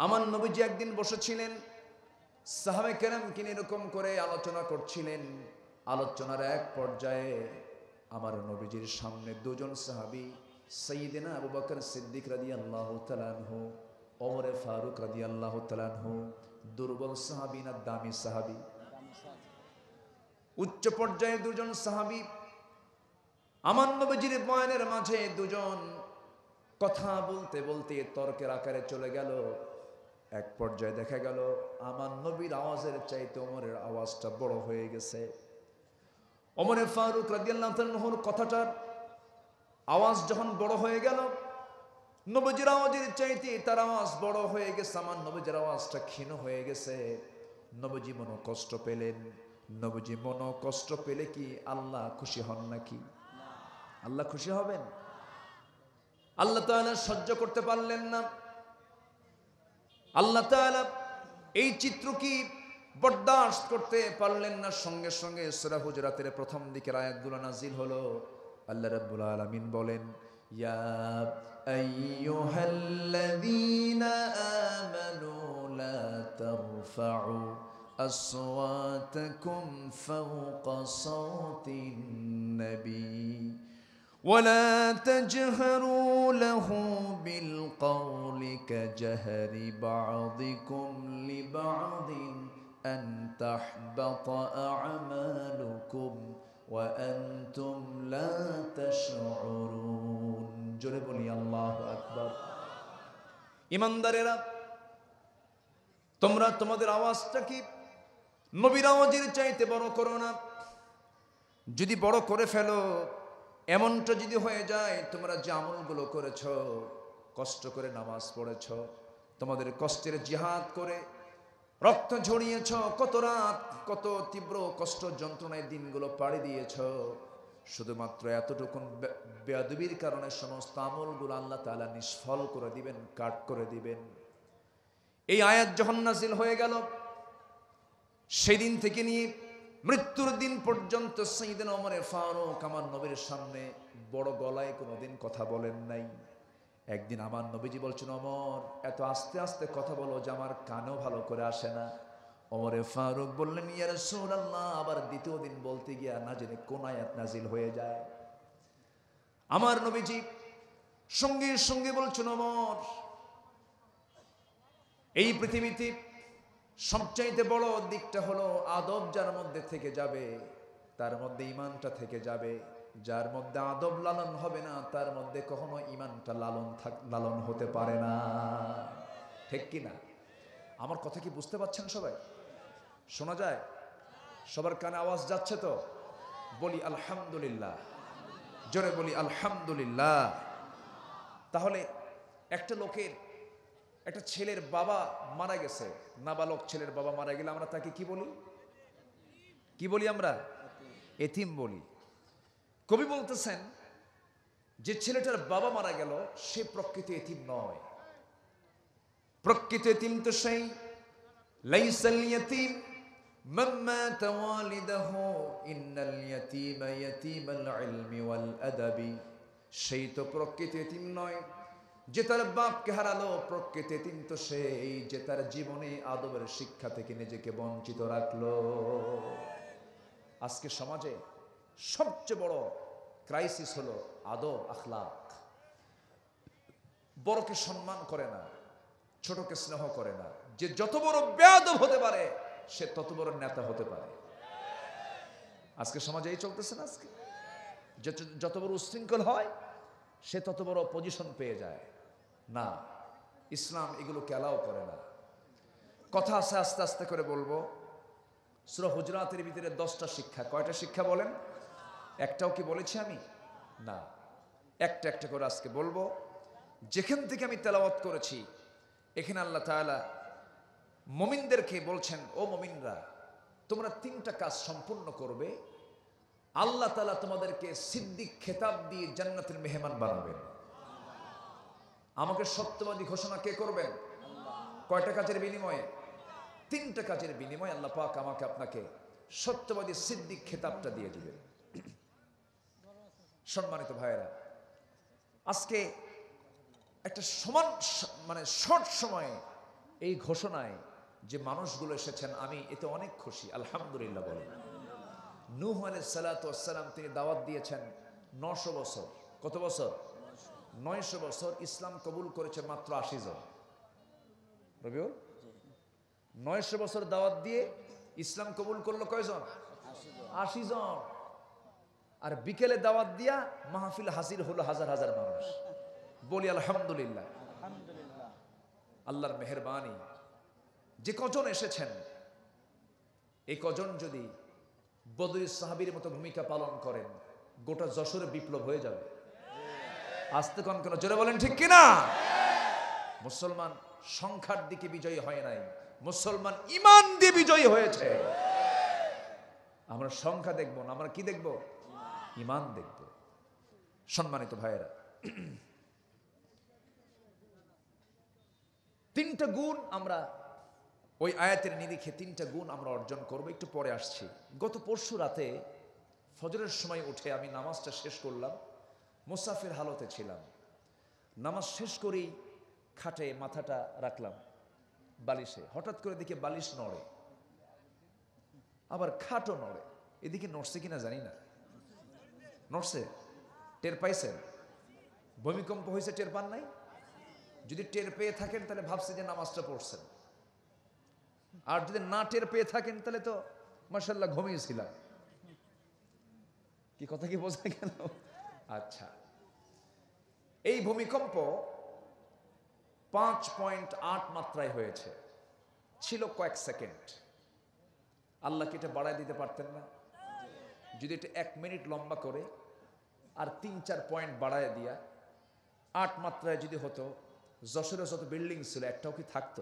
আমার নবীজি একদিন বসেছিলেন, সাহাবে কেরামকে এরকম করে আলোচনা করছিলেন। আলোচনার এক পর্যায়ে আমার নবীজির সামনে দুজন সাহাবী, সাইয়েদনা আবু বকর সিদ্দিক রাদিয়াল্লাহু তাআলা আনহু, ওমরে ফারুক রাদিয়াল্লাহু তাআলা আনহু, দুর্বল সাহাবী না দামি সাহাবী? উচ্চ পর্যায়ে দুজন সাহাবী। আমার নবীজির বয়ানের মাঝে দুজন কথা বলতে বলতে তর্কের আকারে চলে গেল। এক পর্যায়ে দেখা গেল আমার নবীর আওয়াজের চাইতে ওমরের আওয়াজটা বড় হয়ে গেছে। ওমরে ফারুক রাদিয়াল্লাহু তাআলা আনহুর কথাটার আওয়াজ যখন বড় হয়ে গেল, নবীজির আওয়াজের চাইতে তার আওয়াজ বড় হয়ে গেছে, আমার নবীজির আওয়াজটা ক্ষীণ হয়ে গেছে। নবীজি মনো কষ্ট পেলেন। নবীজি মনো কষ্ট পেলে কি আল্লাহ খুশি হন নাকি? আল্লাহ খুশি হবেন? আল্লাহ তাআলা সহ্য করতে পারলেন না। আল্লাহ তাআলা এই চিত্র কি বরদাস্ত করতে পারলেন না। সঙ্গে সঙ্গে সূরা হুজরাতের প্রথম দিকের আয়াতগুলো নাজিল হলো। আল্লাহ রাব্বুল আলামিন বলেন, ইয়া আইয়ুহাল্লাযীনা আমানু লা তারফাউ আসওয়াতাকুম ফাওকা সাওতিন নবী ولا تجهروا له بالقول كجهر بعضكم لبعض أن تحبط أعمالكم وأنتم لا تشعرون জোরে বলি আল্লাহু আকবার। ইমানদারেরা, তোমরা তোমাদের আওয়াজটা কি নবীর আওয়াজের চাইতে বড় করো না। যদি বড় করে ফেলো, এমনটা যদি হয়ে যায় তোমরা যে আমলগুলো করেছ, কষ্ট করে নামাজ পড়েছ, তোমাদের কষ্টের জিহাদ করে রক্ত ঝরিয়েছ, কত রাত কত তীব্র কষ্ট যন্ত্রণায় দিনগুলো পাড়ি দিয়েছ, শুধুমাত্র এতটুকুন বেয়াদবির কারণে সমস্ত আমলগুলো আল্লাহ তাআলা নিষ্ফল করে দিবেন, কাট করে দিবেন। এই আয়াত যখন নাজিল হয়ে গেল, সেদিন থেকে নিয়ে মৃত্যুর দিন পর্যন্ত সাইয়েদনা ওমর ফারুক আমার নবীর সামনে বড় গলায় কোনোদিন কথা বলেন নাই। একদিন আমার নবীজি বলছেন, ওমর এত আস্তে আস্তে কথা বলো যে আমার কানেও ভালো করে আসে না। ওমর ফারুক বললেন, ইয়া রাসূলুল্লাহ, আবার দ্বিতীয় দিন বলতে গিয়া না জেনে কোন আয়াত নাজিল হয়ে যায়। আমার নবীজি সঙ্গে সঙ্গে বলছেন, ওমর এই পৃথিবীতে সবচাইতে বড় দিকটা হলো আদব যার মধ্যে থেকে যাবে তার মধ্যে ঈমানটা থেকে যাবে। যার মধ্যে আদব লালন হবে না তার মধ্যে কখনো ঈমানটা লালন হতে পারে না। ঠিক কি না? আমার কথা কি বুঝতে পারছেন সবাই? শোনা যায়? সবার কানে আওয়াজ যাচ্ছে তো? বলি আলহামদুলিল্লাহ, জোরে বলি আলহামদুলিল্লাহ। তাহলে একটা ছেলের বাবা মারা গেছে, নাবালক ছেলের বাবা মারা গেলে আমরা তাকে কি বলি? কি বলি আমরা? এতিম বলি। কবি বলতেছেন যে ছেলেটার বাবা মারা গেল সে প্রকৃত এতিম নয়। প্রকৃত এতিম তো সেই লাইসাল ইয়াতীম মান মাতা ওয়ালিদাহু ইন্নাল ইয়াতীমা ইয়াতীমাল ইলমি ওয়াল আদাবি। সেই তো প্রকৃত এতিম নয় যে তার বাপকে হারালো। প্রকৃত এতিম তো সেই যে তার জীবনে আদবের শিক্ষা থেকে নিজেকে বঞ্চিত রাখলো। আজকে সমাজে সবচেয়ে বড় ক্রাইসিস হলো আদব আখলাক। বড়কে সম্মান করে না, ছোটকে স্নেহ করে না। যে যত বড় বেয়াদব হতে পারে সে তত বড় নেতা হতে পারে। আজকে সমাজে এই চলতেছে না। আজকে যত বড় উশৃঙ্খল হয় সে তত বড় পজিশন পেয়ে যায়। না, ইসলাম এগুলোকে অ্যালাউ করে না। কথা আছে, আস্তে আস্তে করে বলবো। সূরা হুজরাতের ভিতরে 10টা শিক্ষা। কয়টা শিক্ষা বলেন? একটাও কি বলেছি আমি? না, একটা একটা করে আজকে বলবো। যেখান থেকে আমি তেলাওয়াত করেছি এখানে আল্লাহ তাআলা মুমিনদেরকে বলছেন, ও মুমিনরা, তোমরা 3টা কাজ সম্পূর্ণ করবে, আল্লাহ তাআলা তোমাদেরকে সিদ্দিক খেতাব দিয়ে জান্নাতের মেহমান বানাবেন। আমাকে সত্যবাদী ঘোষণা কে করবেন? কয়টা কাজের বিনিময়ে? 3টা কাজের বিনিময়ে আল্লাহ পাক আমাকে আপনাকে সত্যবাদী সিদ্দিক খেতাবটা দিয়ে দিবেন। সম্মানিত ভাইয়েরা, আজকে একটা শর্ট সময়ে এই ঘোষণায় যে মানুষগুলো এসেছেন আমি এতে অনেক খুশি, আলহামদুলিল্লাহ বলেন। নূহ আলাইহিস সালাতু ওয়াস সালাম তিনি দাওয়াত দিয়েছেন 900 বছর। কত বছর? 900 বছর। ইসলাম কবুল করেছে মাত্র 80 জন। রবিউল, 900 বছর দাওয়াত দিয়ে ইসলাম কবুল করলো কয়জন? 80 জন। আর বিকেলে দাওয়াত দিয়া মাহফিল হাজির হলো হাজার হাজার মানুষ। বলি আলহামদুলিল্লাহ। আল্লাহর মেহেরবানি। যে কজন এসেছেন এই কজন যদি বদরী সাহাবীর মতো ভূমিকা পালন করেন, গোটা যশোরে বিপ্লব হয়ে যাবে। আস্তে কোন কোন জোরে বলেন ঠিক কিনা? মুসলমান সংখ্যার দিকে বিজয়ী হয় নাই, মুসলমান ঈমান দিয়ে বিজয়ী হয়েছে। আমরা সংখ্যা দেখব না, আমরা কি দেখব? ঈমান দেখব। সম্মানিত ভাইয়েরা, তিনটা গুণ আমরা ওই আয়াতের নিরিখে তিনটা গুণ আমরা অর্জন করব, একটু পরে আসছি। গত পরশু রাতে ফজরের সময় উঠে আমি নামাজটা শেষ করলাম, মুসাফির হালতে ছিলাম। নামাজ শেষ করেই খাটে মাথাটা রাখলাম বালিশে, হঠাৎ করে দেখি বালিশ নড়ে, আবার খাটও নড়ে। এদিকে নড়ছে কিনা জানি না, নড়ছে। টের পাইছেন? ভূমিকম্প হয়েছে, টের পান নাই? যদি টের পেয়ে থাকেন তাহলে ভাবছি যে নামাজটা পড়ছেন, আর যদি না টের পেয়ে থাকেন তাহলে তো মাশাআল্লাহ ঘুমিয়েছিলাম। কি কথা কি বোঝা গেল? আচ্ছা, এই ভূমিকম্প 5.8 মাত্রায় হয়েছে, ছিল কয়েক সেকেন্ড। আল্লাহ কি এটা বাড়ায় দিতে পারতেন না? যদি এটা 1 মিনিট লম্বা করে আর 3-4 পয়েন্ট বাড়ায় দিয়া 8 মাত্রায় যদি হতো, যশোরে যত বিল্ডিং ছিল একটাও কি থাকতো?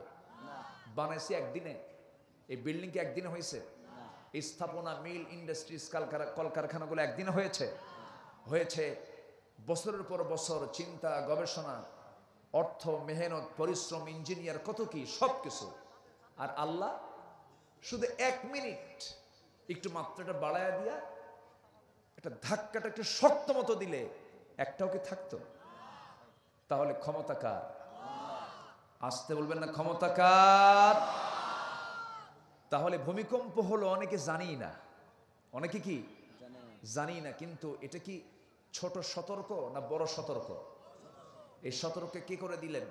বানাইছি একদিনে? এই বিল্ডিং কি একদিনে হয়েছে? এই স্থাপনা, মিল, ইন্ডাস্ট্রিজ, কলকারখানাগুলো একদিনে হয়েছে? হয়েছে বছরের পর বছর চিন্তা, গবেষণা, অর্থ, মেহনত, পরিশ্রম, ইঞ্জিনিয়ার, কত কি সব কিছু। আর আল্লাহ শুধু 1 মিনিট একটু মাত্রাটা বাড়ায় দিয়া একটা ধাক্কাটা একটু শক্ত মতো দিলে একটাও কি থাকতো? তাহলে ক্ষমতা কার? আসতে বলবেন না, ক্ষমতা কার? তাহলে ভূমিকম্প হলো অনেকে জানি না, অনেকে কি জানি না, কিন্তু এটা কি ছোট সতর্ক না বড় সতর্ক? এই সতর্ক কে করে দিলেন?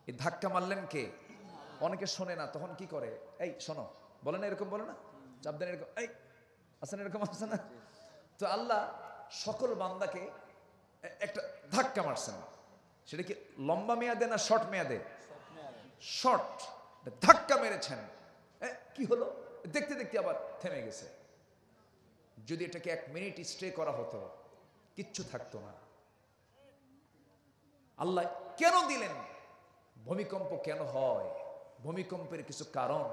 এই ধাক্কা মারলেন কে? অনেকে শোনে না, তখন কি করে? এই শোনো, বলে না এরকম, বলে না, চাপ দেন এরকম, এই আসেন এরকম, আসছে না? তো আল্লাহ সকল বান্দাকে একটা ধাক্কা মারছেন। সেটা কি লম্বা মেয়াদে না শর্ট মেয়াদে? শর্ট ধাক্কা মেরেছেন। কি হলো? দেখতে দেখতে আবার থেমে গেছে। যদি এটাকে 1 মিনিট স্টে করা হতো, কিচ্ছু থাকতো না। আল্লাহ কেন দিলেন? ভূমিকম্প কেন হয়? ভূমিকম্পের কিছু কারণ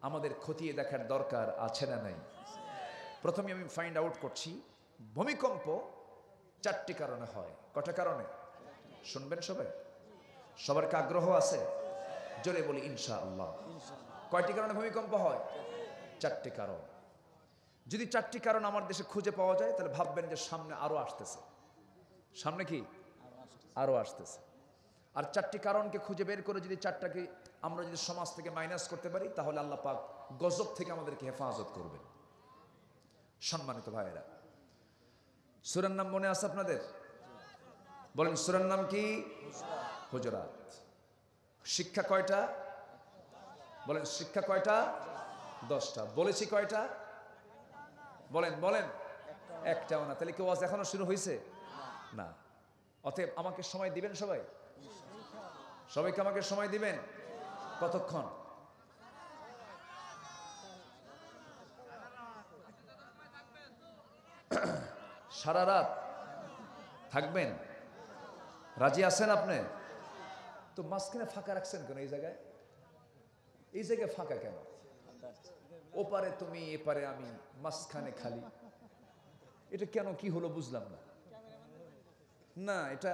আমাদের খতিয়ে দেখার দরকার আছে না নাই? প্রথমে আমি ফাইন্ড আউট করছি, ভূমিকম্প 4টি কারণে হয়। কটা কারণে? শুনবেন সবাই? সবার কি আগ্রহ আছে? জোরে বলি ইনশাআল্লাহ। কয়টি কারণে ভূমিকম্প হয়? 4টি কারণ। যদি 4টি কারণ আমার দেশে খুঁজে পাওয়া যায় তাহলে ভাববেন যে সামনে আরো আসতেছে। সামনে কি আরো আসতেছে। আর 4টি কারণকে খুঁজে বের করে যদি 4টাকে আমরা যদি সমাজ থেকে মাইনাস করতে পারি, তাহলে আল্লাহ পাক গজব থেকে আমাদেরকে হেফাজত করবেন। সম্মানিত ভাইয়েরা, সূরার নাম মনে আছে আপনাদের? বলেন, সূরার নাম কি? হুজুরাত। শিক্ষা কয়টা? বলেন, শিক্ষা কয়টা? 10টা। বলেছি কয়টা? বলেন বলেন। একটাও না। তাহলে কি ওয়াজ এখনো শুরু হয়েছে? না। অতএব আমাকে সময় দিবেন সবাই? সবাইকে আমাকে সময় দিবেন? কতক্ষণ? সারা রাত থাকবেন? রাজি আছেন আপনি? তো মাঝখানে ফাঁকা রাখছেন কেন? এই জায়গায় ফাঁকা কেন? ওপারে তুমি, এপারে আমি, মাঝখানে খালি। এটা কেন? কি হলো বুঝলাম না। না, এটা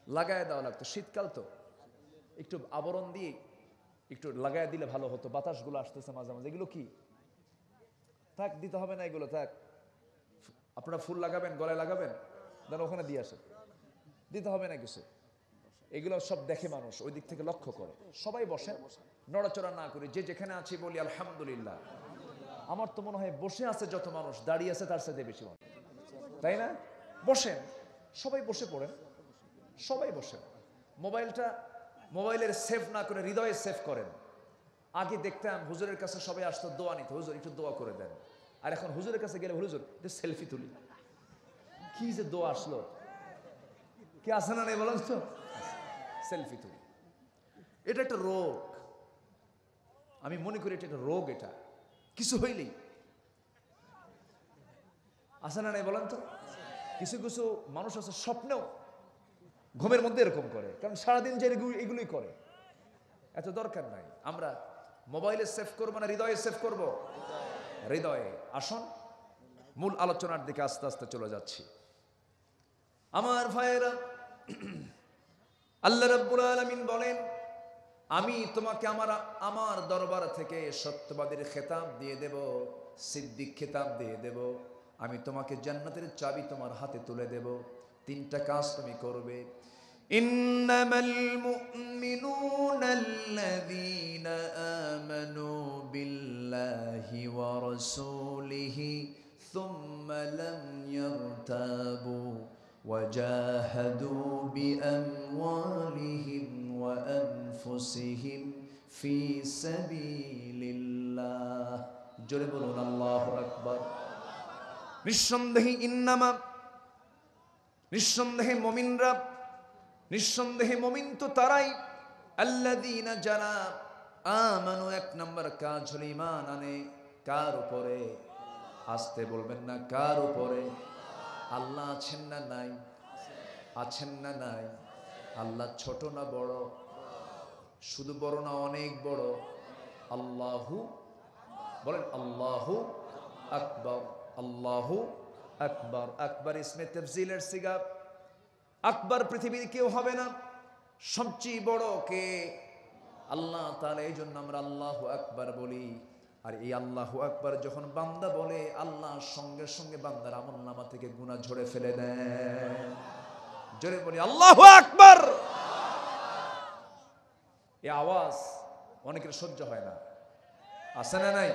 লাগায় দেওয়া লাগতো। শীতকাল তো একটু আবরণ দিয়ে একটু লাগায় দিলে ভালো হতো। বাতাসগুলো আসতেছে মাঝে মাঝে। এগুলো কি? থাক, দিতে হবে না এগুলো, থাক। আপনারা ফুল লাগাবেন, গলায় লাগাবেন, দেন ওখানে দিয়ে আসে, দিতে হবে না কিছু। এগুলো সব দেখে মানুষ, ওই দিক থেকে লক্ষ্য করে। সবাই বসেন, নড়াচড়া না করে, যে যেখানে আছি বলি আলহামদুলিল্লাহ। আমার তো মনে হয় বসে আছে যত মানুষ, দাঁড়িয়ে আছে তার সাথে বেশি মানুষ, তাই না? বসেন, সবাই বসে পড়েন, সবাই বসেন। মোবাইলের সেভ না করে হৃদয়ে সেভ করেন। আগে দেখতাম হুজুরের কাছে সবাই আসতো দোয়া নিতে, হুজুর একটু দোয়া করে দেন। আর এখন হুজুরের কাছে গেলে হুজুর একটু সেলফি তুলি। কি যে দোয়া আসলো, কি আছে না নেই বলেন তো? সেলফি তুলি। এটা একটা রোগ, আমি মনে করি এটা একটা রোগ। এটা কিছু হইলেই আছে না নেই বলেন তো? কিছু কিছু মানুষ আছে স্বপ্নেও ঘুমের মধ্যে এরকম করে, কারণ সারাদিন যে এগুলোই করে। এত দরকার নাই। আমরা মোবাইলে সেভ করবো না হৃদয়ে সেভ করব? হৃদয়ে। আসুন মূল আলোচনার দিকে আস্তে আস্তে চলে যাচ্ছি। আমার ভাইয়েরা, আল্লাহ রাব্বুল আলামিন বলেন, আমি তোমাকে আমার দরবার থেকে সত্যবাদীর খেতাব দিয়ে দেব, সিদ্দিক খেতাব দিয়ে দেব। আমি তোমাকে জান্নাতের চাবি তোমার হাতে তুলে দেব। তিনটা কাজ তুমি করবে। ইন্নামাল মুমিনুনা আল্লাযীনা আমানু বিল্লাহি ওয়া রাসূলিহি সুম্মা লাম ইয়ারতাবু وجاهدوا بأموالهم وأنفسهم في سبيل الله জোরে বলুন আল্লাহু আকবার। নিঃসন্দেহে মুমিনরা, নিঃসন্দেহে মুমিন তো তারাই, আল্লাযীনা যারা আমানু, এক নম্বর কাজ হলো ঈমান আনে। কার উপরে? আসতে বলবেন না, কার উপরে? আল্লাহ আছেন না নাই? আছেন না নাই? আল্লাহ ছোট না বড়? শুধু বড় না, অনেক বড়। আল্লাহু, বলেন আল্লাহু আকবার, আল্লাহু আকবার। আকবার ইসমে তাফজিলের সিগা। আকবার পৃথিবীর কেউ হবে না, সবচেয়ে বড় কে? আল্লাহ তাআলা। এই জন্য আমরা আল্লাহু আকবার বলি। আর এই আল্লাহু আকবার যখন বান্দা বলে, আল্লাহ সঙ্গে সঙ্গে বান্দার আমলনামা থেকে গুনাহ ঝরে ফেলে দেন। জোরে বলি আল্লাহু আকবার। এই আওয়াজ অনেকের সহ্য হয় না, আছে না নাই?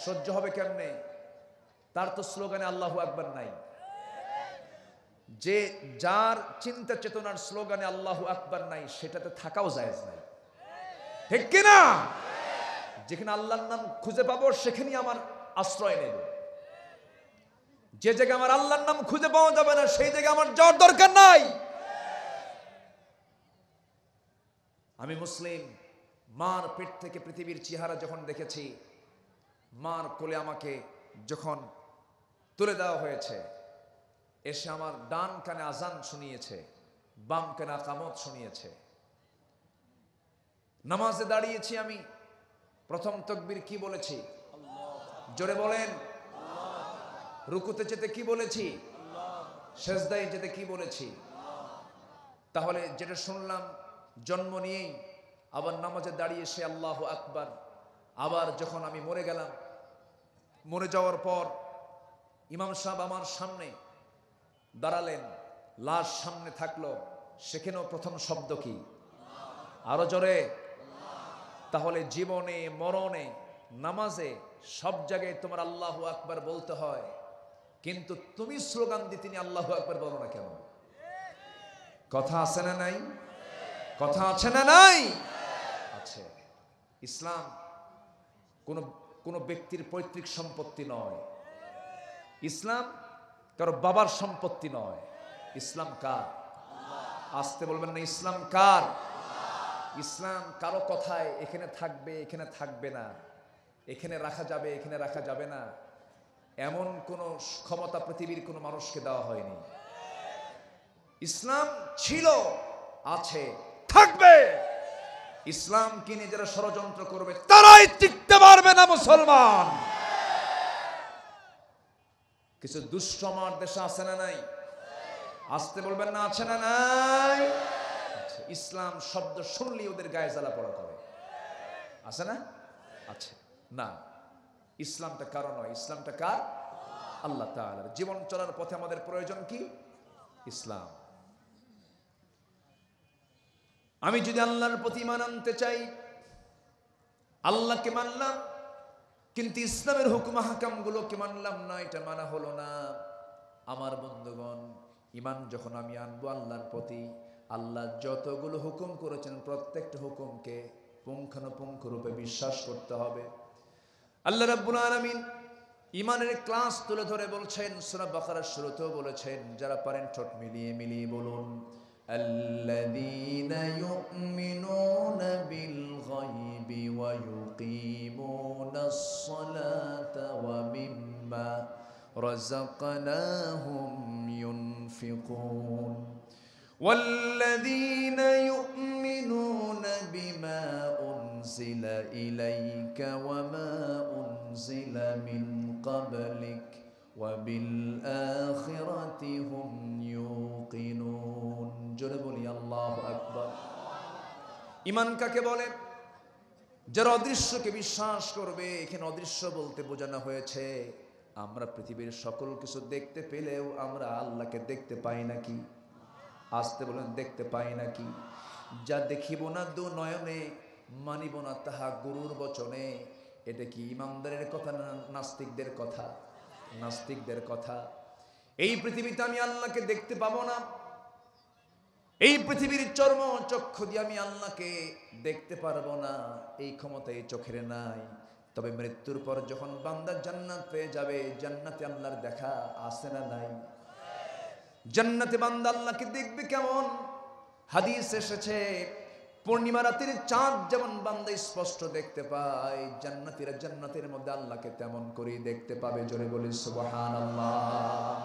সহ্য হবে কেমনে? তার তো স্লোগানে আল্লাহু আকবার নাই। যে যার চিন্তা চেতনার স্লোগানে আল্লাহু আকবার নাই, সেটাতে থাকাও জায়েজ নাই, ঠিক কিনা? যেখানে আল্লাহর নাম খুঁজে পাবো সেখানেই আমার আশ্রয় নেব। যে জায়গায় আমার আল্লাহর নাম খুঁজে পাওয়া যাবে না, সেই জায়গায় আমার যাওয়ার দরকার নাই। আমি মুসলিম, মার পেট থেকে পৃথিবীর চেহারা যখন দেখেছি, মার কোলে আমাকে যখন তুলে দেওয়া হয়েছে, এসে আমার ডান কানে আজান শুনিয়েছে, বাম কানে ইকামত শুনিয়েছে। নামাজে দাঁড়িয়েছি আমি, প্রথম তাকবীর কি বলেছি? জোরে বলেন। রুকুতে যেতে কি বলেছি? সেজদায় যেতে কি বলেছি? তাহলে যেটা শুনলাম জন্ম নিয়েই, আবার নামাজে দাঁড়িয়ে সে আল্লাহু আকবার। আবার যখন আমি মরে গেলাম, মরে যাওয়ার পর ইমাম সাহেব আমার সামনে দাঁড়ালেন, লাশ সামনে থাকলো, সেখানেও প্রথম শব্দ কি? আরো জোরে। তাহলে জীবনে মরণে নামাজে সব জায়গায় তোমার আল্লাহু আকবার বলতে হয়, কিন্তু তুমি স্লোগান দিয়ে তিনি আল্লাহু আকবার বলো না কেন? কথা আছে না নাই? কথা আছে না নাই? আছে। ইসলাম কোন ব্যক্তির পৈতৃক সম্পত্তি নয়। ইসলাম কারো বাবার সম্পত্তি নয়। ইসলাম কার? আসতে বলবেন না, ইসলাম কার? ইসলাম কারো কথায় এখানে থাকবে এখানে থাকবে না, এখানে রাখা যাবে এখানে রাখা যাবে না, এমন কোন ক্ষমতা পৃথিবীর কোন মানুষকে দেওয়া হয়নি। ইসলাম ছিল, আছে, থাকবে। ইসলামকে নিয়ে যারা ষড়যন্ত্র করবে তারাই টিকতে পারবে না মুসলমান। কিছু দুষ্ট আমার দেশে আছে না নাই? আসতে বলবেন না, আছে না নাই? ইসলাম শব্দ শুনলেই ওদের গায়ে জ্বালা পড়া করে, আছে না? আছে না। ইসলামটা কারো নয়, ইসলামটা কার? আল্লাহ তাআলার। জীবন চলার পথে আমাদের প্রয়োজন কি? ইসলাম। আমি যদি আল্লাহর প্রতি ঈমান আনতে চাই, আল্লাহকে মানলাম কিন্তু ইসলামের হুকুম হাকামগুলোকে মানলাম না, এটা মানা হলো না। আমার বন্ধুগণ, ঈমান যখন আমি আনবো আল্লাহর প্রতি, আল্লাহ যতগুলো হুকুম করেছেন প্রত্যেকটা হুকুমকে পুঙ্খানুপুঙ্খ রূপে বিশ্বাস করতে হবে। আল্লাহ রাব্বুল আলামিন ঈমানের ক্লাস তুলে ধরে বলছেন, সূরা বাকারার শুরুতেও বলেছেন, যারা পারেন ঠোঁট মিলিয়ে মিলিয়ে বলুন, আল্লাযীনা ইউমিনুনা বিল গায়বি ওয়া ইউকিমুনাস সালাতা ওয়া মিম্মা রাযাকনাহুম ইউনফিকুন والذين يؤمنون بما أنزل إليك وما أنزل من قبلك وبالآخرة هم يوقنون জোরে বলি আল্লাহু আকবার। ঈমান কাকে বলে? যারা অদৃশ্যকে বিশ্বাস করবে। এখানে অদৃশ্য বলতে বোঝানো হয়েছে আমরা পৃথিবীর সকল কিছু দেখতে পেলেও আমরা আল্লাহকে দেখতে পাই নাকি? আসতে বলেন, দেখতে পাই নাকি? যা দেখিব না দু নয়নে, মানিব না তাহা গুরুর বচনে। এটা কি ইমানদারের কথা না নাস্তিকদের কথা? নাস্তিকদের কথা। এই পৃথিবীতে আমি আল্লাহকে দেখতে পাবো না, এই পৃথিবীর চর্ম চক্ষু দিয়ে আমি আল্লাহকে দেখতে পারবো না, এই ক্ষমতা এই চোখের নাই। তবে মৃত্যুর পর যখন বান্দা জান্নাত পেয়ে যাবে, জান্নাতে আল্লাহর দেখা আছে না নাই? জান্নাতে বান্দা আল্লাহকে দেখবে কেমন? হাদিস এসেছে, পূর্ণিমা রাতের চাঁদ যেমন বান্দা স্পষ্ট দেখতে পায়, জান্নাতীরা জান্নাতের মধ্যে আল্লাহকে তেমন করেই দেখতে পাবে। জোরে বলি সুবহানাল্লাহ।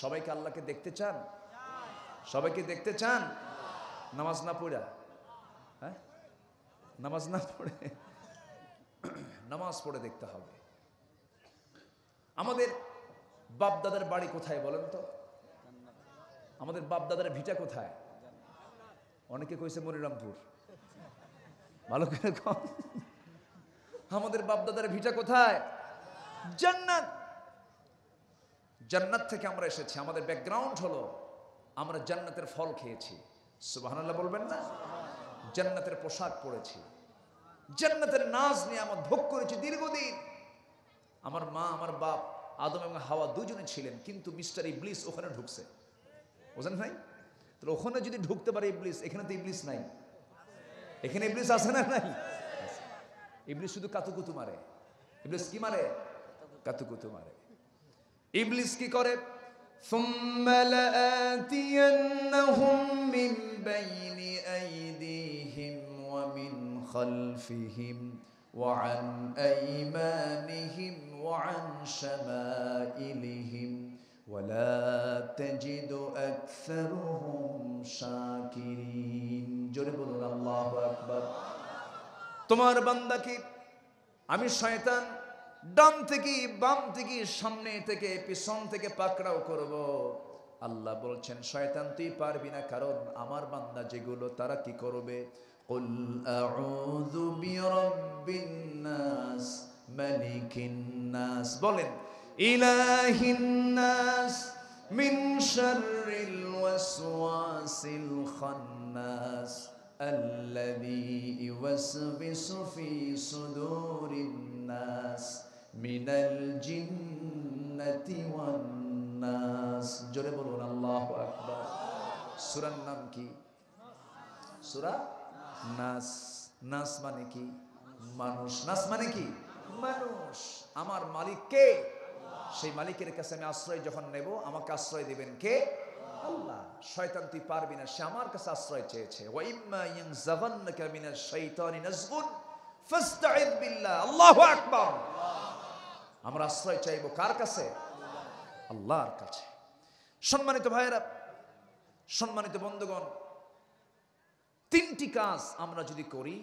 সবাইকে আল্লাহকে দেখতে চান? সবাইকে দেখতে চান? নামাজ না পড়া, হ্যাঁ, নামাজ না পড়ে, নামাজ পড়ে দেখতে হবে। আমাদের বাপ দাদার বাড়ি কোথায় বলেন তো? আমাদের বাপ দাদার ভিটা কোথায়? অনেকে কইছে মনিরামপুর। ভালো করে কম। আমাদের বাপ দাদার ভিটা কোথায়? জান্নাত। জান্নাত থেকে আমরা এসেছি। আমাদের ব্যাকগ্রাউন্ড হলো আমরা জান্নাতের ফল খেয়েছি। সুবহানাল্লাহ বলবেন না? জান্নাতের পোশাক পরেছি, জান্নাতের নাজ নিয়ামত ভোগ করেছি দীর্ঘদিন। আমার মা, আমার বাপ আদম এবং হাওয়া দুজনে ছিলেন, কিন্তু মিস্টার ইবলিস ওখানে ঢুকছে। বুঝেন ভাই? তাহলে ওখানে যদি ঢুকতে পারে ইবলিস, এখানে তো ইবলিস নাই। এখানে ইবলিস আছে না নাই? ইবলিস শুধু কাতুকুতু মারে। ইবলিস কি মারে? কাতুকুতু মারে। ইবলিস কি করে? ثُمَّ لَآتِيَنَّهُمْ مِنْ بَيْنِ أَيْدِيهِمْ وَمِنْ خَلْفِهِمْ وَعَنْ أَيْمَانِهِمْ وَعَنْ شَمَائِلِهِمْ وَلَا تَجِدُ أَكْثَرَهُمْ شَاكِرِينَ জোরে বলুন আল্লাহু আকবার। তোমার বান্দাকে আমি শয়তান ডান থেকে বাম থেকে সামনে থেকে পিছন থেকে পাকড়াও করব। আল্লাহ বলছেন, শয়তান তুই পারবি না, কারণ আমার বান্দা যেগুলো তারা কি করবে? কুল আউযু বিরাব্বিন নাস মালিকিন নাস, বলেন ইলাহিন নাস মিন শাররিল ওয়াসওয়াসিল খান্নাস আল্লাযী ইউওয়াসবিসু ফি সুদুরিন নাস মিনাল জিন্নাতি ওয়ান নাস। জোরে বলুন আল্লাহু আকবার। সূরার নাম কি? সূরা নাস। নাস মানে কি? মানুষ। নাস মানে কি? মানুষ। আমার মালিক কে? সেই মালিকের কাছে আমি আশ্রয় যখন নেব, আমাকে আশ্রয় দিবেন কে? আল্লাহ। শয়তান তুই পারবি না, সে আমার কাছে আশ্রয় চেয়েছে। ওয়া ইম্মা ইয়ানজাগান্নাকা মিনাশ শাইতানি নাজগুন ফাস্তাইদ বিল্লাহ। আল্লাহু আকবার। আমরা আশ্রয় চাইব কার কাছে? আল্লাহর কাছে। সম্মানিত ভাইয়েরা, সম্মানিত বন্ধুগণ, তিনটি কাজ আমরা যদি করি,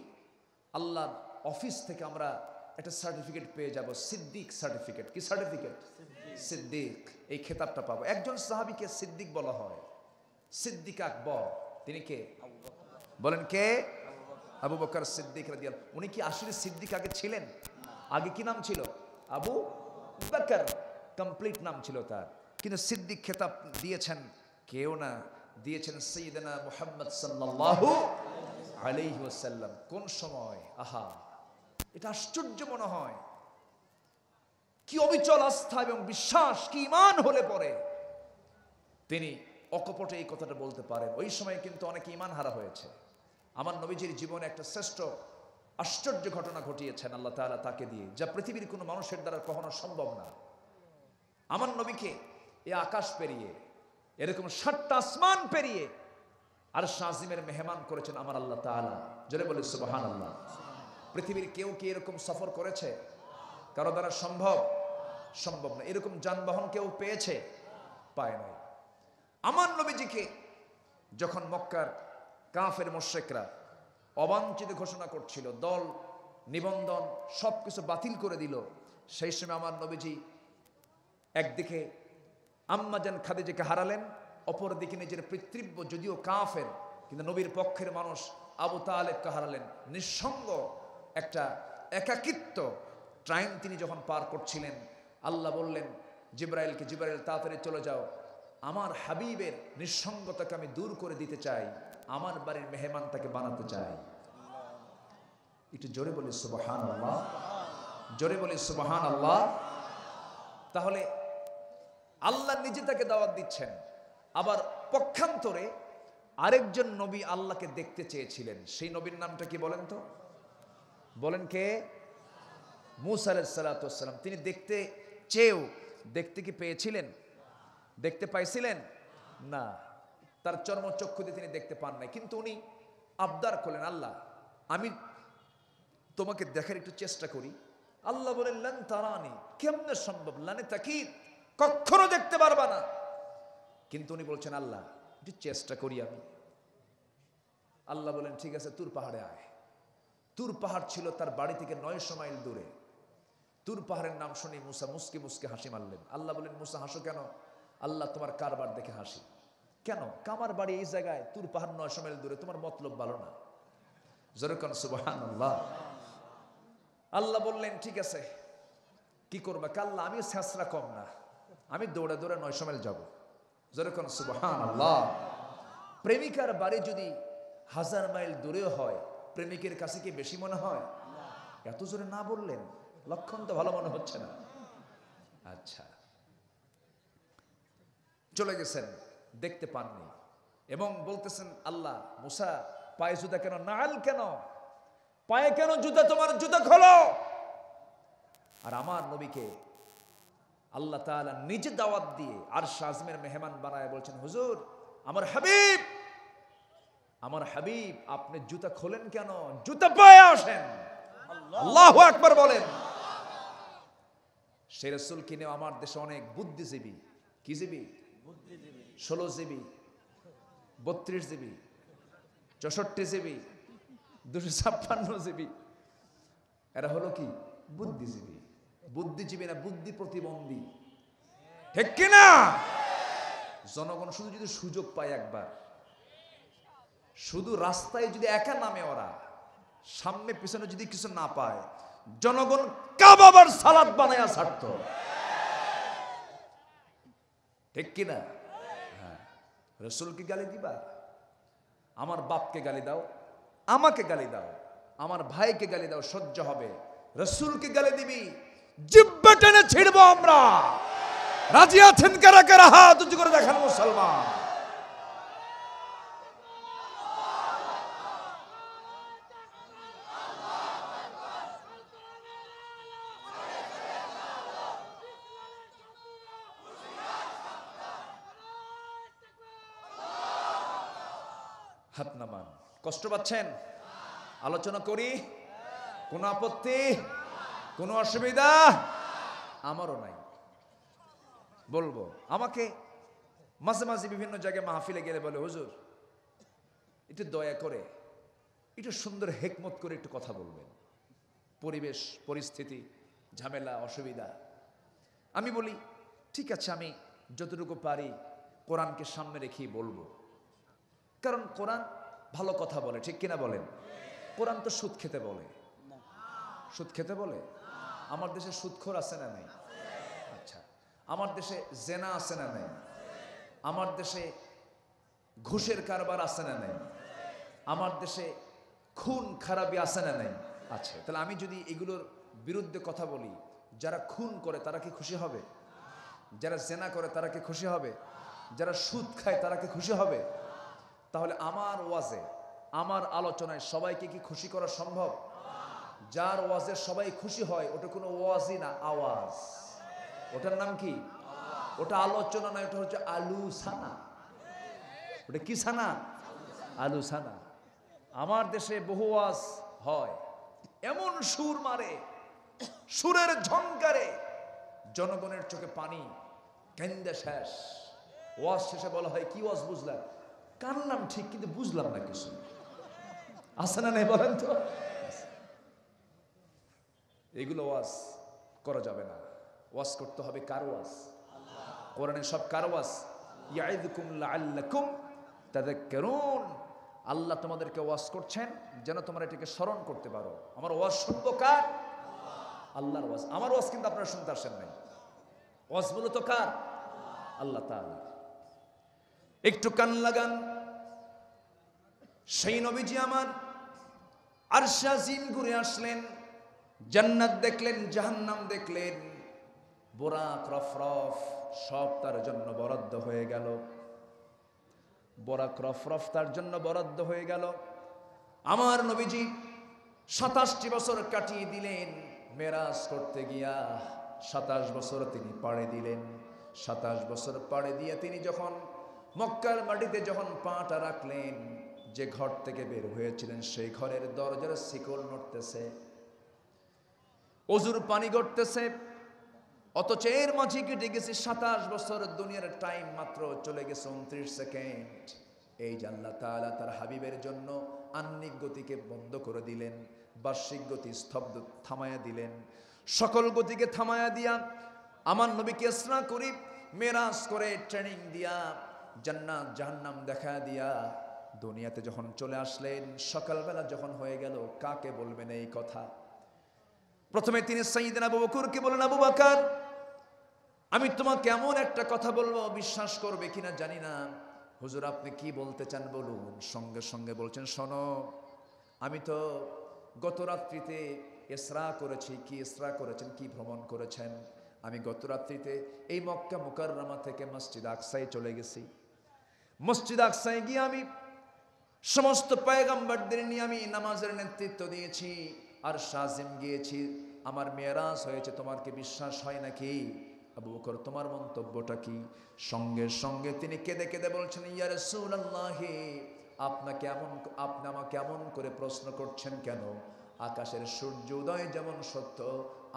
আল্লাহর অফিস থেকে আমরা একটা সার্টিফিকেট পেয়ে যাব, সিদ্দিক সার্টিফিকেট। কি সার্টিফিকেট? সিদ্দিক। এই খেতাবটা পাবো। একজন সাহাবীকে সিদ্দিক বলা হয়, সিদ্দিক আকবর। তিনি কে? বলেন কে? আবু বকর সিদ্দিক রাদিয়াল্লাহু। উনি কি আসলে সিদ্দিক আগে ছিলেন? আগে কি নাম ছিল? আবু বকর, কমপ্লিট নাম ছিল তার। কিন্তু সিদ্দিক খেতাব দিয়েছেন কেউ না, দিয়েছেন সাইয়্যিদানা মুহাম্মদ সাল্লাল্লাহু আলাইহি ওয়াসাল্লাম। কোন সময়, আহা, এটা আশ্চর্য মনে হয়। কি অবিচল আস্থা এবং বিশ্বাস, কি ঈমান হলে পরে তিনি অকপটে এই কথাটা বলতে পারেন। ওই সময় কিন্তু অনেক ঈমান হারা হয়েছে। আমার নবীজির জীবনে একটা শ্রেষ্ঠ আশ্চর্য ঘটনা ঘটিয়েছেন আল্লাহ তাআলা তাকে দিয়ে, যা পৃথিবীর কোনো মানুষের দ্বারা কখনো সম্ভব না। আমার নবীকে এই আকাশ পেরিয়ে, এরকম 7টা আসমান পেরিয়ে আরশ আজিমের মেহমান করেছেন আমার আল্লাহ তাআলা। জোরে বলি সুবহানাল্লাহ। পৃথিবীর কেউ কি এরকম সফর করেছে? কারো দ্বারা সম্ভব না। এরকম যানবাহন কেউ পেয়েছে? পায় নাই। আমার নবীজিকে যখন মক্কার কাফের মুশরিকরা অবাঞ্ছিত ঘোষণা করছিল, দল নিবন্ধন সবকিছু বাতিল করে দিল, সেই সময় আমার নবীজি একদিকে আম্মাজান খাদিজাকে হারালেন, অপরদিকে নিজের পিতৃব্য যদিও কাফের কিন্তু নবীর পক্ষের মানুষ আবু তালেবকে হারালেন। নিঃসঙ্গ একটা একাকিত্ব টাইম তিনি যখন পার করছিলেন, আল্লাহ বললেন জিবরাইলকে, জিবরাইল তাড়াতাড়ি চলে যাও, আমার হাবিবের নিঃসঙ্গতাকে আমি দূর করে দিতে চাই, আমার বাড়ির মেহমান তাকে বানাতে চাই। একটু জোরে বলি সুবহানাল্লাহ, জোরে বলি সুবহানাল্লাহ। তাহলে আল্লাহ নিজে তাকে দাওয়াত দিচ্ছেন। আবার পক্ষান্তরে আরেকজন নবী আল্লাহকে দেখতে চেয়েছিলেন। সেই নবীর নামটা কি বলেন তো? বলেন কে? মূসা আলাইহিস সালাতু ওয়াস সালাম। তিনি দেখতে চেয়েও দেখতে কি পেয়েছিলেন? দেখতে পাইছিলেন না, তার চর্মচক্ষু দিয়ে তিনি দেখতে পান নাই। কিন্তু উনি আবদার করলেন, আল্লাহ আমি তোমাকে দেখার একটু চেষ্টা করি। আল্লাহ বলেন লান তারানি, কেমনে সম্ভব? লানে তাকিদ, কখনো দেখতে পারবা না। কিন্তু উনি বলছেন আল্লাহ একটু চেষ্টা করি আমি। আল্লাহ বলেন ঠিক আছে, তুর পাহাড়ে আয়। তুর পাহাড় ছিল তার বাড়ি থেকে 900 মাইল দূরে। তুর পাহাড়ের নাম শুনে মুসা মুসকে মুসকে হাসি মারলেন। আল্লাহ বলেন মুসা হাসো কেন? আল্লাহ তোমার কারবার দেখে হাসি। কেন? কামার বাড়ি এই জায়গায়, তুর পাহাড় 900 মাইল দূরে, তোমার মতলব ভালো না। জোরে কোন সুবহানাল্লাহ। আল্লাহ বললেন ঠিক আছে, কি করবা? কাল্লা আমি ছেঁচড়া কম না, আমি দৌড়ে দৌড়ে 900 মাইল যাবো। জোরে কোন সুবহানাল্লাহ। প্রেমিকার বাড়ি যদি 1000 মাইল দূরেও হয়, প্রেমিকের কাছে কি বেশি মনে হয়? এত জোরে না বললেন, লক্ষণ তো ভালো মনে হচ্ছে না। আচ্ছা, চলে গেছেন, দেখতে পাননি এবং বলতেছেন আল্লাহ মুসা পায়ে জুতা কেন? নাল কেন? পায়ে কেন জুতা? তোমার জুতা খোলো। আর আমার নবীকে আল্লাহ তাআলা নিজে দাওয়াত দিয়ে আরশ আযমের মেহমান বানায় বলছেন, হুজুর আমার হাবিব আপনি জুতা খোলেন কেন? জুতা পায়ে আসেন। আল্লাহু আকবার বলেন। সেই রাসূল কিনে আমার দেশে অনেক বুদ্ধিজীবী, কি জীবী? 16 জিবি, 32 জিবি, 64 জিবি, 256 জিবি, এরা হলো কি? বুদ্ধিজীবী। বুদ্ধিজীবী না বুদ্ধি প্রতিবন্ধী, ঠিক কিনা? জনগণ শুধু যদি সুযোগ পায় একবার, শুধু রাস্তায় যদি একা নামে, ওরা সামনে পিছনে যদি কিছু না পায়, জনগণ কাবাবার সালাত বানায়া ছাড়ত, ঠিক কিনা? হ্যাঁ। রাসূলকে গালি দিবা? আমার বাপকে গালি দাও, আমাকে গালি দাও, আমার ভাইকে গালি দাও, সহ্য হবে। রাসূলকে গালি দিবি, জিহ্বা টেনে ছিড়বো আমরা। রাজি আছেন কারা কারা? হাত উঁচু করে দেখান মুসলমান। হাত নামান। কষ্ট পাচ্ছেন? আলোচনা করি? কোনো আপত্তি, কোনো অসুবিধা? আমারও নাই, বলবো। আমাকে মাঝে মাঝে বিভিন্ন জায়গায় মাহফিলে গেলে বলে, হুজুর একটু দয়া করে একটু সুন্দর হেকমত করে একটু কথা বলবেন, পরিবেশ পরিস্থিতি ঝামেলা অসুবিধা। আমি বলি ঠিক আছে, আমি যতটুকু পারি কোরআনকে সামনে রেখেই বলবো, কারণ কোরআন ভালো কথা বলে, ঠিক কিনা বলেন? কোরআন তো সুদ খেতে বলে, সুদ খেতে বলে? আমার দেশে সুদখোর আছে না নাই? আচ্ছা, আমার দেশে জেনা আছে না নাই? আমার দেশে ঘুষের কারবার আছে না নাই? আমার দেশে খুন খারাপি আছে না নাই? আছে। তাহলে আমি যদি এগুলোর বিরুদ্ধে কথা বলি, যারা খুন করে তারা কি খুশি হবে? যারা জেনা করে তারা কি খুশি হবে? যারা সুদ খায় তারা কি খুশি হবে? তাহলে আমার ওয়াজে, আমার আলোচনায় সবাইকে কি খুশি করা সম্ভব? যার ওয়াজে সবাই খুশি হয় ওটা কোনো ওয়াজই না, আওয়াজ। ওটার নাম কি? ওটা আলোচনা না, ওটা হচ্ছে আলুসানা। ওটা কি সানা? আলুসানা। আমার দেশে বহু ওয়াজ হয়, এমন সুর মারে, সুরের ঝংকারে জনগণের চোখে পানি, কেন্দে শেষ। ওয়াজ শেষে বলা হয় কি ওয়াজ বুঝলাম? কানলাম ঠিক কিন্তু বুঝলাম না কিছু। আছে না নেই বলেন তো? এগুলো ওয়াজ করা যাবে না। ওয়াজ করতে হবে কার ওয়াজ? কোরআনের সব কার ওয়াজ? ইয়াইদুকুম লাআল্লাকুম তাযাক্কারুন। আল্লাহ তোমাদেরকে ওয়াজ করছেন যেন তোমরা এটাকে স্মরণ করতে পারো। আমার ওয়াজ শুনবো কার? আল্লাহর ওয়াজ। আমার ওয়াজ কিন্তু আপনারা শুনতে আসেন নাই। ওয়াজ মূলত কার? আল্লাহ তাআলা। একটু কান লাগান। সেই নবীজি আমার আরশে আজিম ঘুরে আসলেন, জান্নাত দেখলেন, জাহান্নাম দেখলেন, বোরাক রফরফ সব তার জন্য বরাদ্দ হয়ে গেল। বোরাক রফরফ তার জন্য বরাদ্দ হয়ে গেল। আমার নবীজি 27টি বছর কাটিয়ে দিলেন মেরাজ করতে গিয়া। 27 বছর তিনি পাড়ে দিলেন। 27 বছর পাড়ে দিয়ে তিনি যখন মক্কার মাটিতে যখন পাটা রাখলেন, যে ঘর থেকে বের হয়েছিলেন সেই ঘরের দরজার শিকল নড়তেছে, অজুর পানি গড়তেছে। অথচ এর মাঝে কেটে গেছে 27 বছর। দুনিয়ার টাইম মাত্র চলে গেছে 29 সেকেন্ড। এই যে আল্লাহ তাআলা তার হাবিবের জন্য আহ্নিক গতিকে বন্ধ করে দিলেন, বার্ষিক গতি স্তব্ধ থামায়া দিলেন, সকল গতিকে থামায়া দিয়া আমার নবীকে ইসরা করি মেরাজ করে ট্রেনিং দিয়া জান্নাত জাহান্নাম দেখা দিয়া দুনিয়াতে যখন চলে আসলেন, সকালবেলা যখন হয়ে গেল, কাকে বলবেন এই কথা? প্রথমে তিনি সাইয়েদনা আবু বকরকে বলেন, আবু বকর আমি তোমাকে এমন একটা কথা বলবো, বিশ্বাস করবে কিনা জানি না। হুজুর আপনি কি বলতে চান বলুন। সঙ্গে সঙ্গে বলছেন, শোনো, আমি তো গত রাত্রিতে ইসরা করেছি। কি ইসরা করেছেন? কি ভ্রমণ করেছেন? আমি গত রাত্রিতে এই মক্কা মুকাররমা থেকে মসজিদ আকসায় চলে গেছি। মসজিদ আকসায় গিয়ে আমি সমস্ত পয়গম্বরদের নিয়ে আমি নামাজের নেতৃত্ব দিয়েছি, আর শাজিম গিয়েছি। আমার মেরাজ হয়েছে। তোমার কি বিশ্বাস হয় নাকি? আবু বকর তোমার মন্তব্যটা কি? সঙ্গে সঙ্গে তিনি কেঁদে কেঁদে বলছেন, ইয়া রাসূলুল্লাহ আপনি আমাকে এমন করে প্রশ্ন করছেন কেন? আকাশের সূর্য উদয় যেমন সত্য,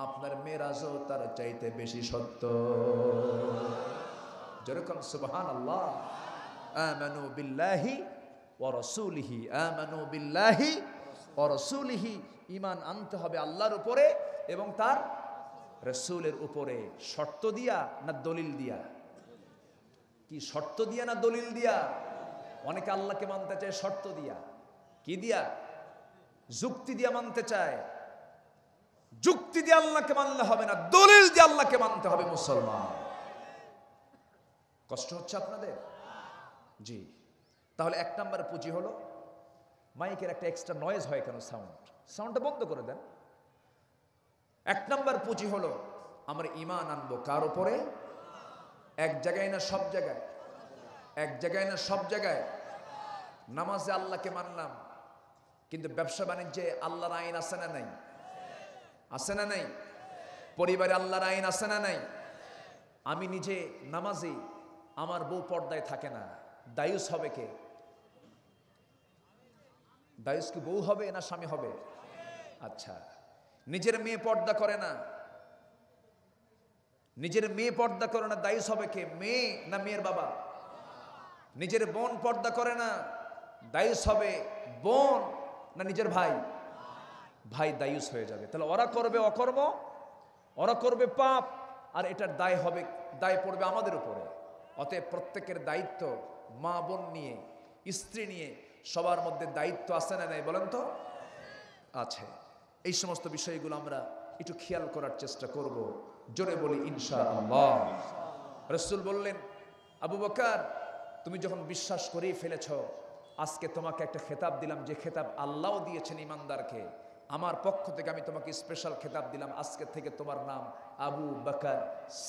আপনার মেরাজও তার চাইতে বেশি সত্য। যেরকম সুবহানাল্লাহ। আমানু বিল্লাহি ওয়া রাসূলিহি, আমানু বিল্লাহি ওয়া রাসূলিহি। ঈমান আনতে হবে আল্লাহর উপরে এবং তার রাসূলের উপরে। শর্ত দিয়া না দলিল দিয়া? কি শর্ত দিয়া না দলিল দিয়া? অনেকে আল্লাহকে মানতে চায় শর্ত দিয়া। কি দিয়া? যুক্তি দিয়া মানতে চায়। যুক্তি দিয়ে আল্লাহকে মানলে হবে না, দলিল দিয়ে আল্লাহকে মানতে হবে মুসলমান। কষ্ট হচ্ছে আপনাদের? জি। তাহলে 1 নম্বর পুঁজি হলো, মাইকের একটা এক্সট্রা নয়েজ হয় কেন? সাউন্ডটা বন্ধ করে দেন। 1 নম্বর পুঁজি হলো আমরা ঈমান আনবো কার উপরে? এক জায়গায় না সব জায়গায়? এক জায়গায় না সব জায়গায়? নামাজে আল্লাহকে মানলাম, কিন্তু ব্যবসা বাণিজ্যে আল্লাহর আইন আছে না নাই? আছে না নাই? পরিবারে আল্লাহর আইন আছে না নাই? আমি নিজে নামাজি, আমার বউ পর্দায় থাকে না, দায়ুস হবে কে? দায়ুস কি বউ হবে না স্বামী হবে? আচ্ছা। নিজের মেয়ে পর্দা করে না, নিজের মেয়ে পর্দা করে না, দায়ুস হবে কে? মেয়ে না মেয়ের বাবা? নিজের বোন পর্দা করে না, দায়ুস হবে বোন না নিজের ভাই? ভাই দায়ুস হয়ে যাবে। তাহলে ওরা করবে অকর্ম, ওরা করবে পাপ, আর এটার দায় পড়বে আমাদের উপরে। অতএব প্রত্যেকের দায়িত্ব, মা বোন নিয়ে, স্ত্রী নিয়ে সবার মধ্যে দায়িত্ব আছে না নাই বলেন তো? আছে। এই সমস্ত বিষয়গুলো আমরা একটু খেয়াল করার চেষ্টা করব। জোরে বলি ইনশাআল্লাহ। রাসূল বললেন, আবু বকর তুমি যখন বিশ্বাস করেই ফেলেছ, আজকে তোমাকে একটা খেতাব দিলাম, যে খেতাব আল্লাহও দিয়েছেন ইমানদারকে। আমার পক্ষ থেকে আমি তোমাকে স্পেশাল খেতাব দিলাম, আজকে থেকে তোমার নাম আবু বকর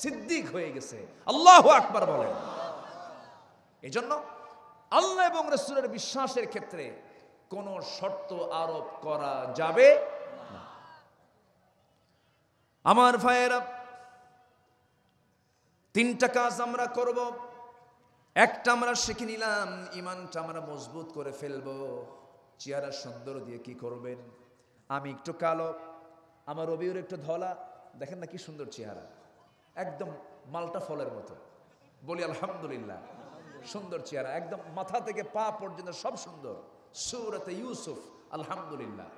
সিদ্দিক হয়ে গেছে। আল্লাহু আকবার বলেন। এজন্য আল্লাহ এবং রাসূলের বিশ্বাসের ক্ষেত্রে কোনো শর্ত আরোপ করা যাবে না। আমার ভাইয়েরা, তিনটা কাজ আমরা করব। একটা আমরা শিখে নিলাম, ঈমানটা আমরা মজবুত করে ফেলবো। চেহারা সুন্দর দিয়ে কি করবেন? আমি একটু কালো, আমার রবিউর একটু ধলা, দেখেন না কি সুন্দর চেহারা, একদম মালটা ফলের মতো। বলি আলহামদুলিল্লাহ, সুন্দর চেহারা, একদম মাথা থেকে পা পর্যন্ত সব সুন্দর। সূরাতে ইউসুফ, আলহামদুলিল্লাহ।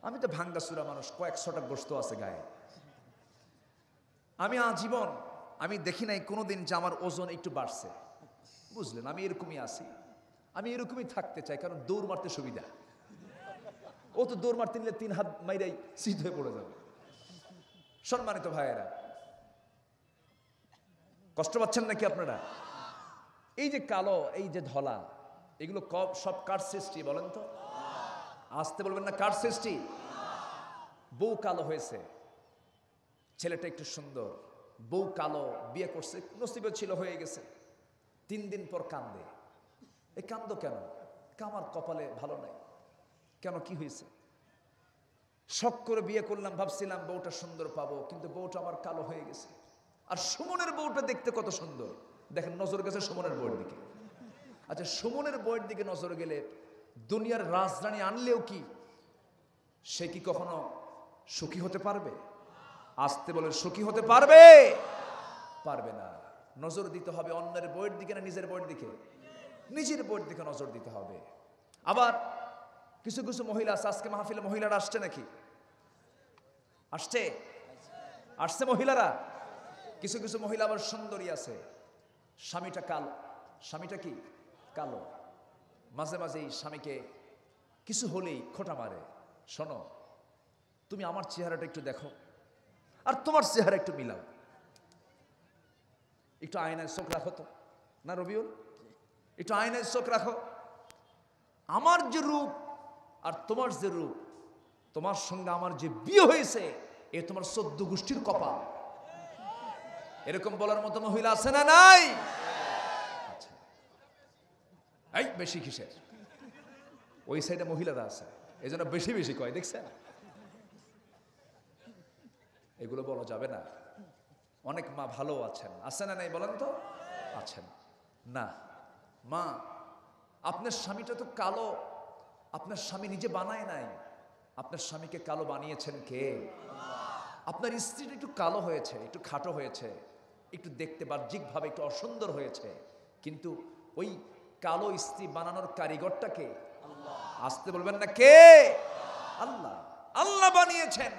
আমি তো ভাঙ্গা সূরা মানুষ, কয়েকশোটা গোশত আছে গায়ে। আমি আজীবন আমি দেখি নাই কোনোদিন যে আমার ওজন একটু বাড়ছে, বুঝলেন? আমি এরকমই আছি, আমি এরকমই থাকতে চাই, কারণ দৌড় মারতে সুবিধা। ও তো দৌড় মারতে নিলে 3 হাত মাইরাই সিধ হয়ে পড়ে যাবে। সম্মানিত ভাইয়েরা, কষ্ট পাচ্ছেন নাকি আপনারা? এই যে কালো, এই যে ধলা, এগুলো সব কার সৃষ্টি বলেন তো? আসতে বলবেন না, কার সৃষ্টি? বউ কালো হয়েছে, ছেলেটা একটু সুন্দর, বউ কালো, বিয়ে করছে, নসিবে ছিল, হয়ে গেছে। 3 দিন পর কান্দে। এই কান্দো কেন? আমার কপালে ভালো নাই। কেন, কি হয়েছে? শখ করে বিয়ে করলাম, ভাবছিলাম বউটা সুন্দর পাবো, কিন্তু বউটা আমার কালো হয়ে গেছে। আর সুমনের বউটা দেখতে কত সুন্দর, দেখেন নজর গেছে সুমনের বউয়ের দিকে। আচ্ছা, সুমনের বউয়ের দিকে নজর গেলে দুনিয়ার রাজধানী আনলেও কি সে কি কখনো সুখী হতে পারবে? আসতে বলে, সুখী হতে পারবে? পারবে না। নজর দিতে হবে অন্যের বউয়ের দিকে না নিজের বউয়ের দিকে? নিজের বউয়ের দিকে নজর দিতে হবে। আবার কিছু কিছু মহিলা আছে, আজকে মাহফিলে মহিলারা আসছে নাকি? আসছে মহিলারা। কিছু কিছু মহিলা আবার সুন্দরী আছে, স্বামীটা কালো, স্বামীটা কি কালো, মাঝে মাঝেই স্বামীকে কিছু হলেই খোঁটা মারে। শোনো, তুমি আমার চেহারাটা একটু দেখো, আর তোমার চেহারা একটু মিলাও, একটু আয়নায় চোখ রাখো তো। না রবিউল, একটু আয়নায় চোখ রাখো। আমার যে রূপ আর তোমার যে রূপ, তোমার সঙ্গে আমার যে বিয়ে হয়েছে, এ তোমার 14 গোষ্ঠীর কপাল। এরকম বলার মতো মহিলা আছে না নাই? আচ্ছা, এই বেশি কিসের? ওই সাইডে মহিলারা আছে, এই জন্য বেশি বেশি কয়, দেখছেন? এগুলো বলা যাবে না। অনেক মা ভালো আছেন, আছে না নাই বলেন তো? আছেন না। মা, আপনার স্বামীটা তো কালো, আপনার স্বামী নিজে বানায় নাই, আপনার স্বামীকে কালো বানিয়েছেন কে? আপনার স্ত্রীটা একটু কালো হয়েছে, একটু খাটো হয়েছে, একটু দেখতে বাহ্যিকভাবে একটু অসুন্দর হয়েছে, কিন্তু ওই কালো স্ত্রী বানানোর কারিগরটা কে? আসতে বলবেন না, কে? আল্লাহ। আল্লাহ বানিয়েছেন।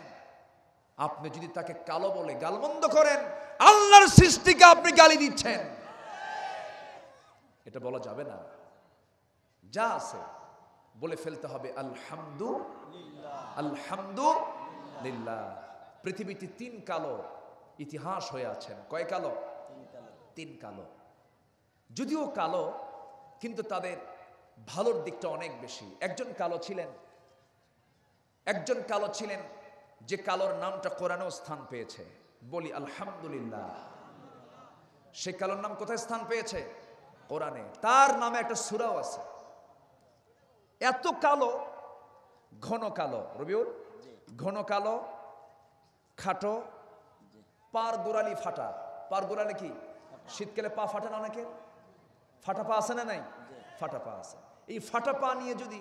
আপনি যদি তাকে কালো বলে গালমন্দ করেন, আল্লাহর সৃষ্টিকে আপনি গালি দিচ্ছেন। এটা বলা যাবে না। যা আছে বলে ফেলতে হবে আলহামদুলিল্লাহ, আলহামদুলিল্লাহ। পৃথিবীতে 3 কালো ইতিহাস হয়ে আছেন। কয় কালো? 3 কালো। যদিও কালো, কিন্তু তাদের ভালোর দিকটা অনেক বেশি। একজন কালো ছিলেন যে কালোর নামটা কোরআনেও স্থান পেয়েছে। বলি আলহামদুলিল্লাহ। সে কালোর নাম কোথায় স্থান পেয়েছে? কোরআনে। তার নামে একটা সূরাও আছে। এত কালো, ঘন কালো, রবিউল, ঘন কালো, খাটো, পার গোড়ালি ফাটা। পার গোড়ালি কি? শীতকালে পা ফাটে না অনেকের? ফাটা পা আছে না নাই? ফাটা পা আছে। এই ফাটা পা নিয়ে যদি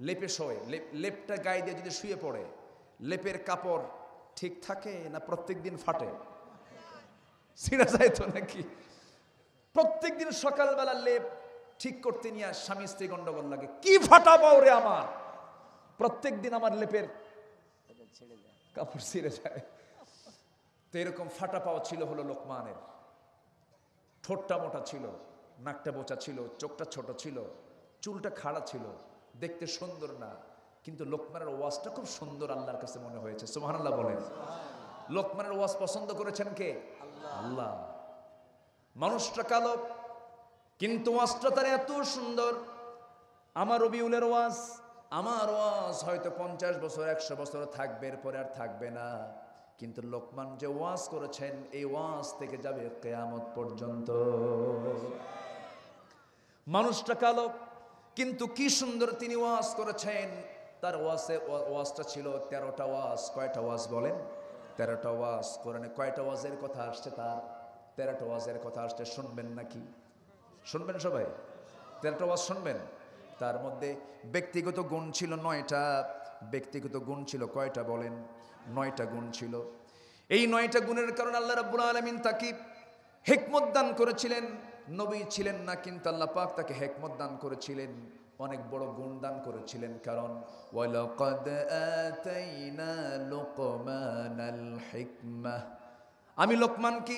লেপে শোয়, লেপটা গায়ে দিয়ে যদি শুয়ে পড়ে, লেপের কাপড় ঠিক থাকে না প্রত্যেক দিন ফাটে? ছিঁড়া যায় তো নাকি? প্রত্যেক দিন সকালবেলা লেপ ঠিক করতে নিয়ে স্বামী স্ত্রী গন্ডগোল লাগে। কি ফাটা পাও রে আমার, প্রত্যেক দিন আমার লেপের কাপড় ছিঁড়ে যায়। তো এরকম ফাটা পাওয়া ছিল হলো লোকমানের। ঠোঁটটা মোটা ছিল, নাকটা বোচা ছিল, চোখটা ছোট ছিল, চুলটা খাড়া ছিল, দেখতে সুন্দর না, কিন্তু লোকমানের ওয়াজটা খুব সুন্দর আল্লাহর কাছে মনে হয়েছে। সুবহানাল্লাহ বলেন। লোকমানের ওয়াজ পছন্দ করেছেন কে? আল্লাহ। মানুষটা কালো, কিন্তু ওয়াজটা তার এত সুন্দর, আমার রবিউলের ওয়াজ, আমার ওয়াজ হয়তো 50 বছর 100 বছর থাকবে, এরপরে আর থাকবে না, কিন্তু লোকমান যে ওয়াজ করেছেন এই ওয়াজ থেকে যাবে কিয়ামত পর্যন্ত। মানুষটা কালো, কিন্তু কি সুন্দর তিনি ওয়াজ করেছেন। তার ওয়াজটা ছিল 13টা ওয়াজ। কয়টা ওয়াজ বলেন? 13টা ওয়াজ। কোরআনে কয়টা ওয়াজের কথা আসছে? তার 13টা ওয়াজের কথা আসছে। শুনবেন নাকি? শুনবেন সবাই? 13টা ওয়াজ শুনবেন। তার মধ্যে ব্যক্তিগত গুণ ছিল 9টা। ব্যক্তিগত গুণ ছিল কয়টা বলেন? 9টা গুণ ছিল। এই 9টা গুণের কারণে আল্লাহ রাব্বুল আলামিন তাকে হিকমত দান করেছিলেন। নবী ছিলেন না, কিন্তু আল্লাহ পাক তাকে হিকমত দান করেছিলেন, অনেক বড় গুণ দান করেছিলেন। কারণ ওয়ালাকাদ আতাইনা লুকমানাল হিকমাহ, আমি লোকমানকে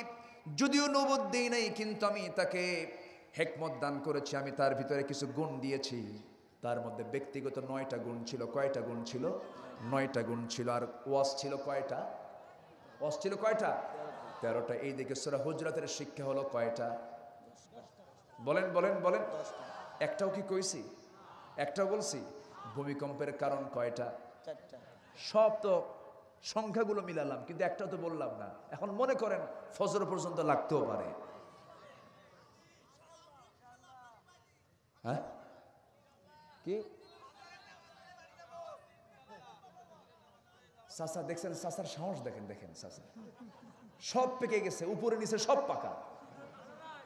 যদিও নবুয়ত দেই নাই, কিন্তু আমি তাকে হিকমত দান করেছি, আমি তার ভিতরে কিছু গুণ দিয়েছি। তার মধ্যে ব্যক্তিগত 9টা গুণ ছিল। কয়টা গুণ ছিল? 9টা গুণ ছিল। আর ওয়াজ ছিল কয়টা? ওয়াজ ছিল কয়টা? 13টা। এই দিকে সূরা হুজরাতের শিক্ষা হলো কয়টা? বলেন বলেন বলেন। একটাও কি কইছি? একটাও বলছি? ভূমিকম্পের কারণ কয়টা? সব তো সংখ্যাগুলো মিলালাম, কিন্তু একটাও তো বললাম না। এখন মনে করেন ফজর পর্যন্ত লাগতেও পারে। হ্যাঁ কি চাচা দেখছেন? চাচার সাহস দেখেন, দেখেন চাচা সব পেকে গেছে, উপরে নিচে সব পাকা,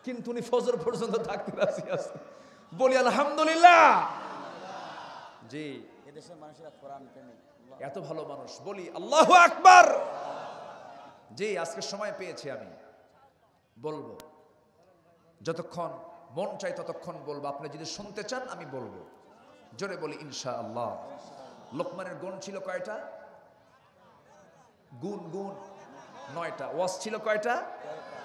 কিন্তু উনি ফজর পর্যন্ত থাকতে রাজি আছে। বলি আলহামদুলিল্লাহ। জি, এদেশের মানুষেরা কোরআন প্রেমী, এত ভালো মানুষ, বলি আল্লাহু আকবার। জি, আজকে সময় পেয়েছি, আমি বলবো, যতক্ষণ মন চাই ততক্ষণ বলবো। আপনি যদি শুনতে চান আমি বলবো, জোরে বলি ইনশাআল্লাহ। লোকমানের গুণ ছিল কয়টা? গুণ গুণ 9টা। ওয়াজ ছিল কয়টা?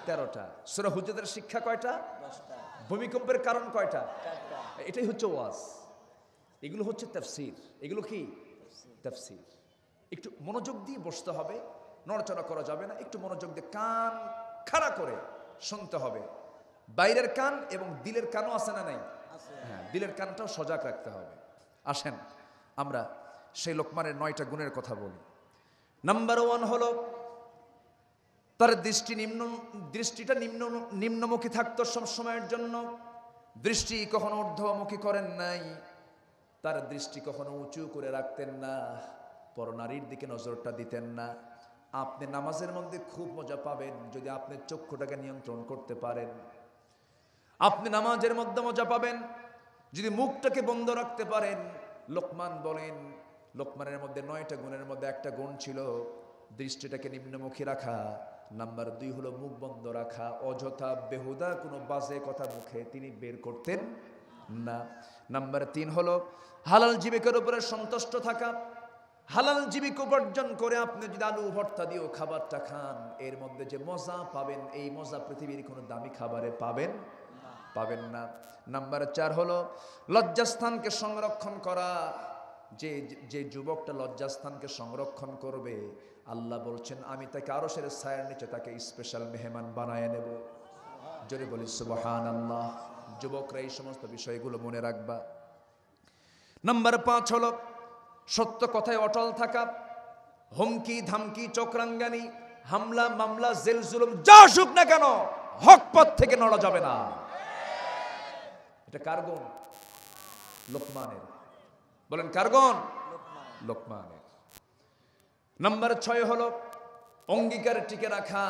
13টা। সূরা হুজরাতের শিক্ষা কয়টা? 10টা। ভূমিকম্পের কারণ কয়টা? 4টা। এটাই হচ্ছে ওয়াজ। এগুলো হচ্ছে তাফসীর। এগুলো কি? তাফসীর। একটু মনোযোগ দিয়ে বসতে হবে, নড়াচড়া করা যাবে না। একটু মনোযোগ দিয়ে কান খাড়া করে শুনতে হবে। বাইরের কান এবং দিলের কানও আছে না নাই? হ্যাঁ, দিলের কানটাও সজাগ রাখতে হবে। আসেন আমরা সেই লোকমানের 9টা গুণের কথা বলি। নাম্বার 1 হলো তার দৃষ্টিটা নিম্নমুখী থাকতো সব সময়ের জন্য। দৃষ্টি কখনো ঊর্ধ্বমুখী করেন নাই, তার দৃষ্টি কখনো উঁচু করে রাখতেন না, পরনারীর দিকে নজরটা দিতেন না। আপনি নামাজের মধ্যে খুব মজা পাবেন যদি আপনি চক্ষুটাকে নিয়ন্ত্রণ করতে পারেন। আপনি নামাজের মধ্যে মজা পাবেন যদি মুখটাকে বন্ধ রাখতে পারেন। লোকমান বলেন, লোকমানের মধ্যে 9টা গুণের মধ্যে একটা গুণ ছিল দৃষ্টিটাকে নিম্নমুখী রাখা। নাম্বার 2 হলো মুখ বন্ধ রাখা। অযথা বেহুদা কোনো বাজে কথা মুখে তিনি বের করতেন না। নাম্বার 3 হলো হালাল জীবিকার উপরে সন্তুষ্ট থাকা। হালাল জীবিকা উপার্জন করে আপনি যদি আলু ভর্তা দিয়েও খাবারটা খান, এর মধ্যে যে মজা পাবেন, এই মজা পৃথিবীর কোনো দামি খাবারে পাবেন না। নাম্বার 4 হলো লজ্জাস্থানকে সংরক্ষণ করা। যে যুবকটা লজ্জাস্থানকে সংরক্ষণ করবে, আল্লাহ বলছেন আমি তাকে আরশের ছায়ার নিচে তাকে স্পেশাল মেহমান বানায় নেব। জোরে বলি সুবহানাল্লাহ। যুবকরা এই সমস্ত বিষয়গুলো মনে রাখবা। নাম্বার 5 হলো সত্য কথায় অটল থাকা। হুমকি ধামকি চক্রাঙ্গানি হামলা মামলা জেল জুলুম যা আসুক না কেন, হক পথ থেকে নড়া যাবে না। এটা কার গুণ? লোকমানের। বলেন কার গুণ? লোকমানের। নাম্বার 6 হলো অঙ্গীকার টিকে রাখা,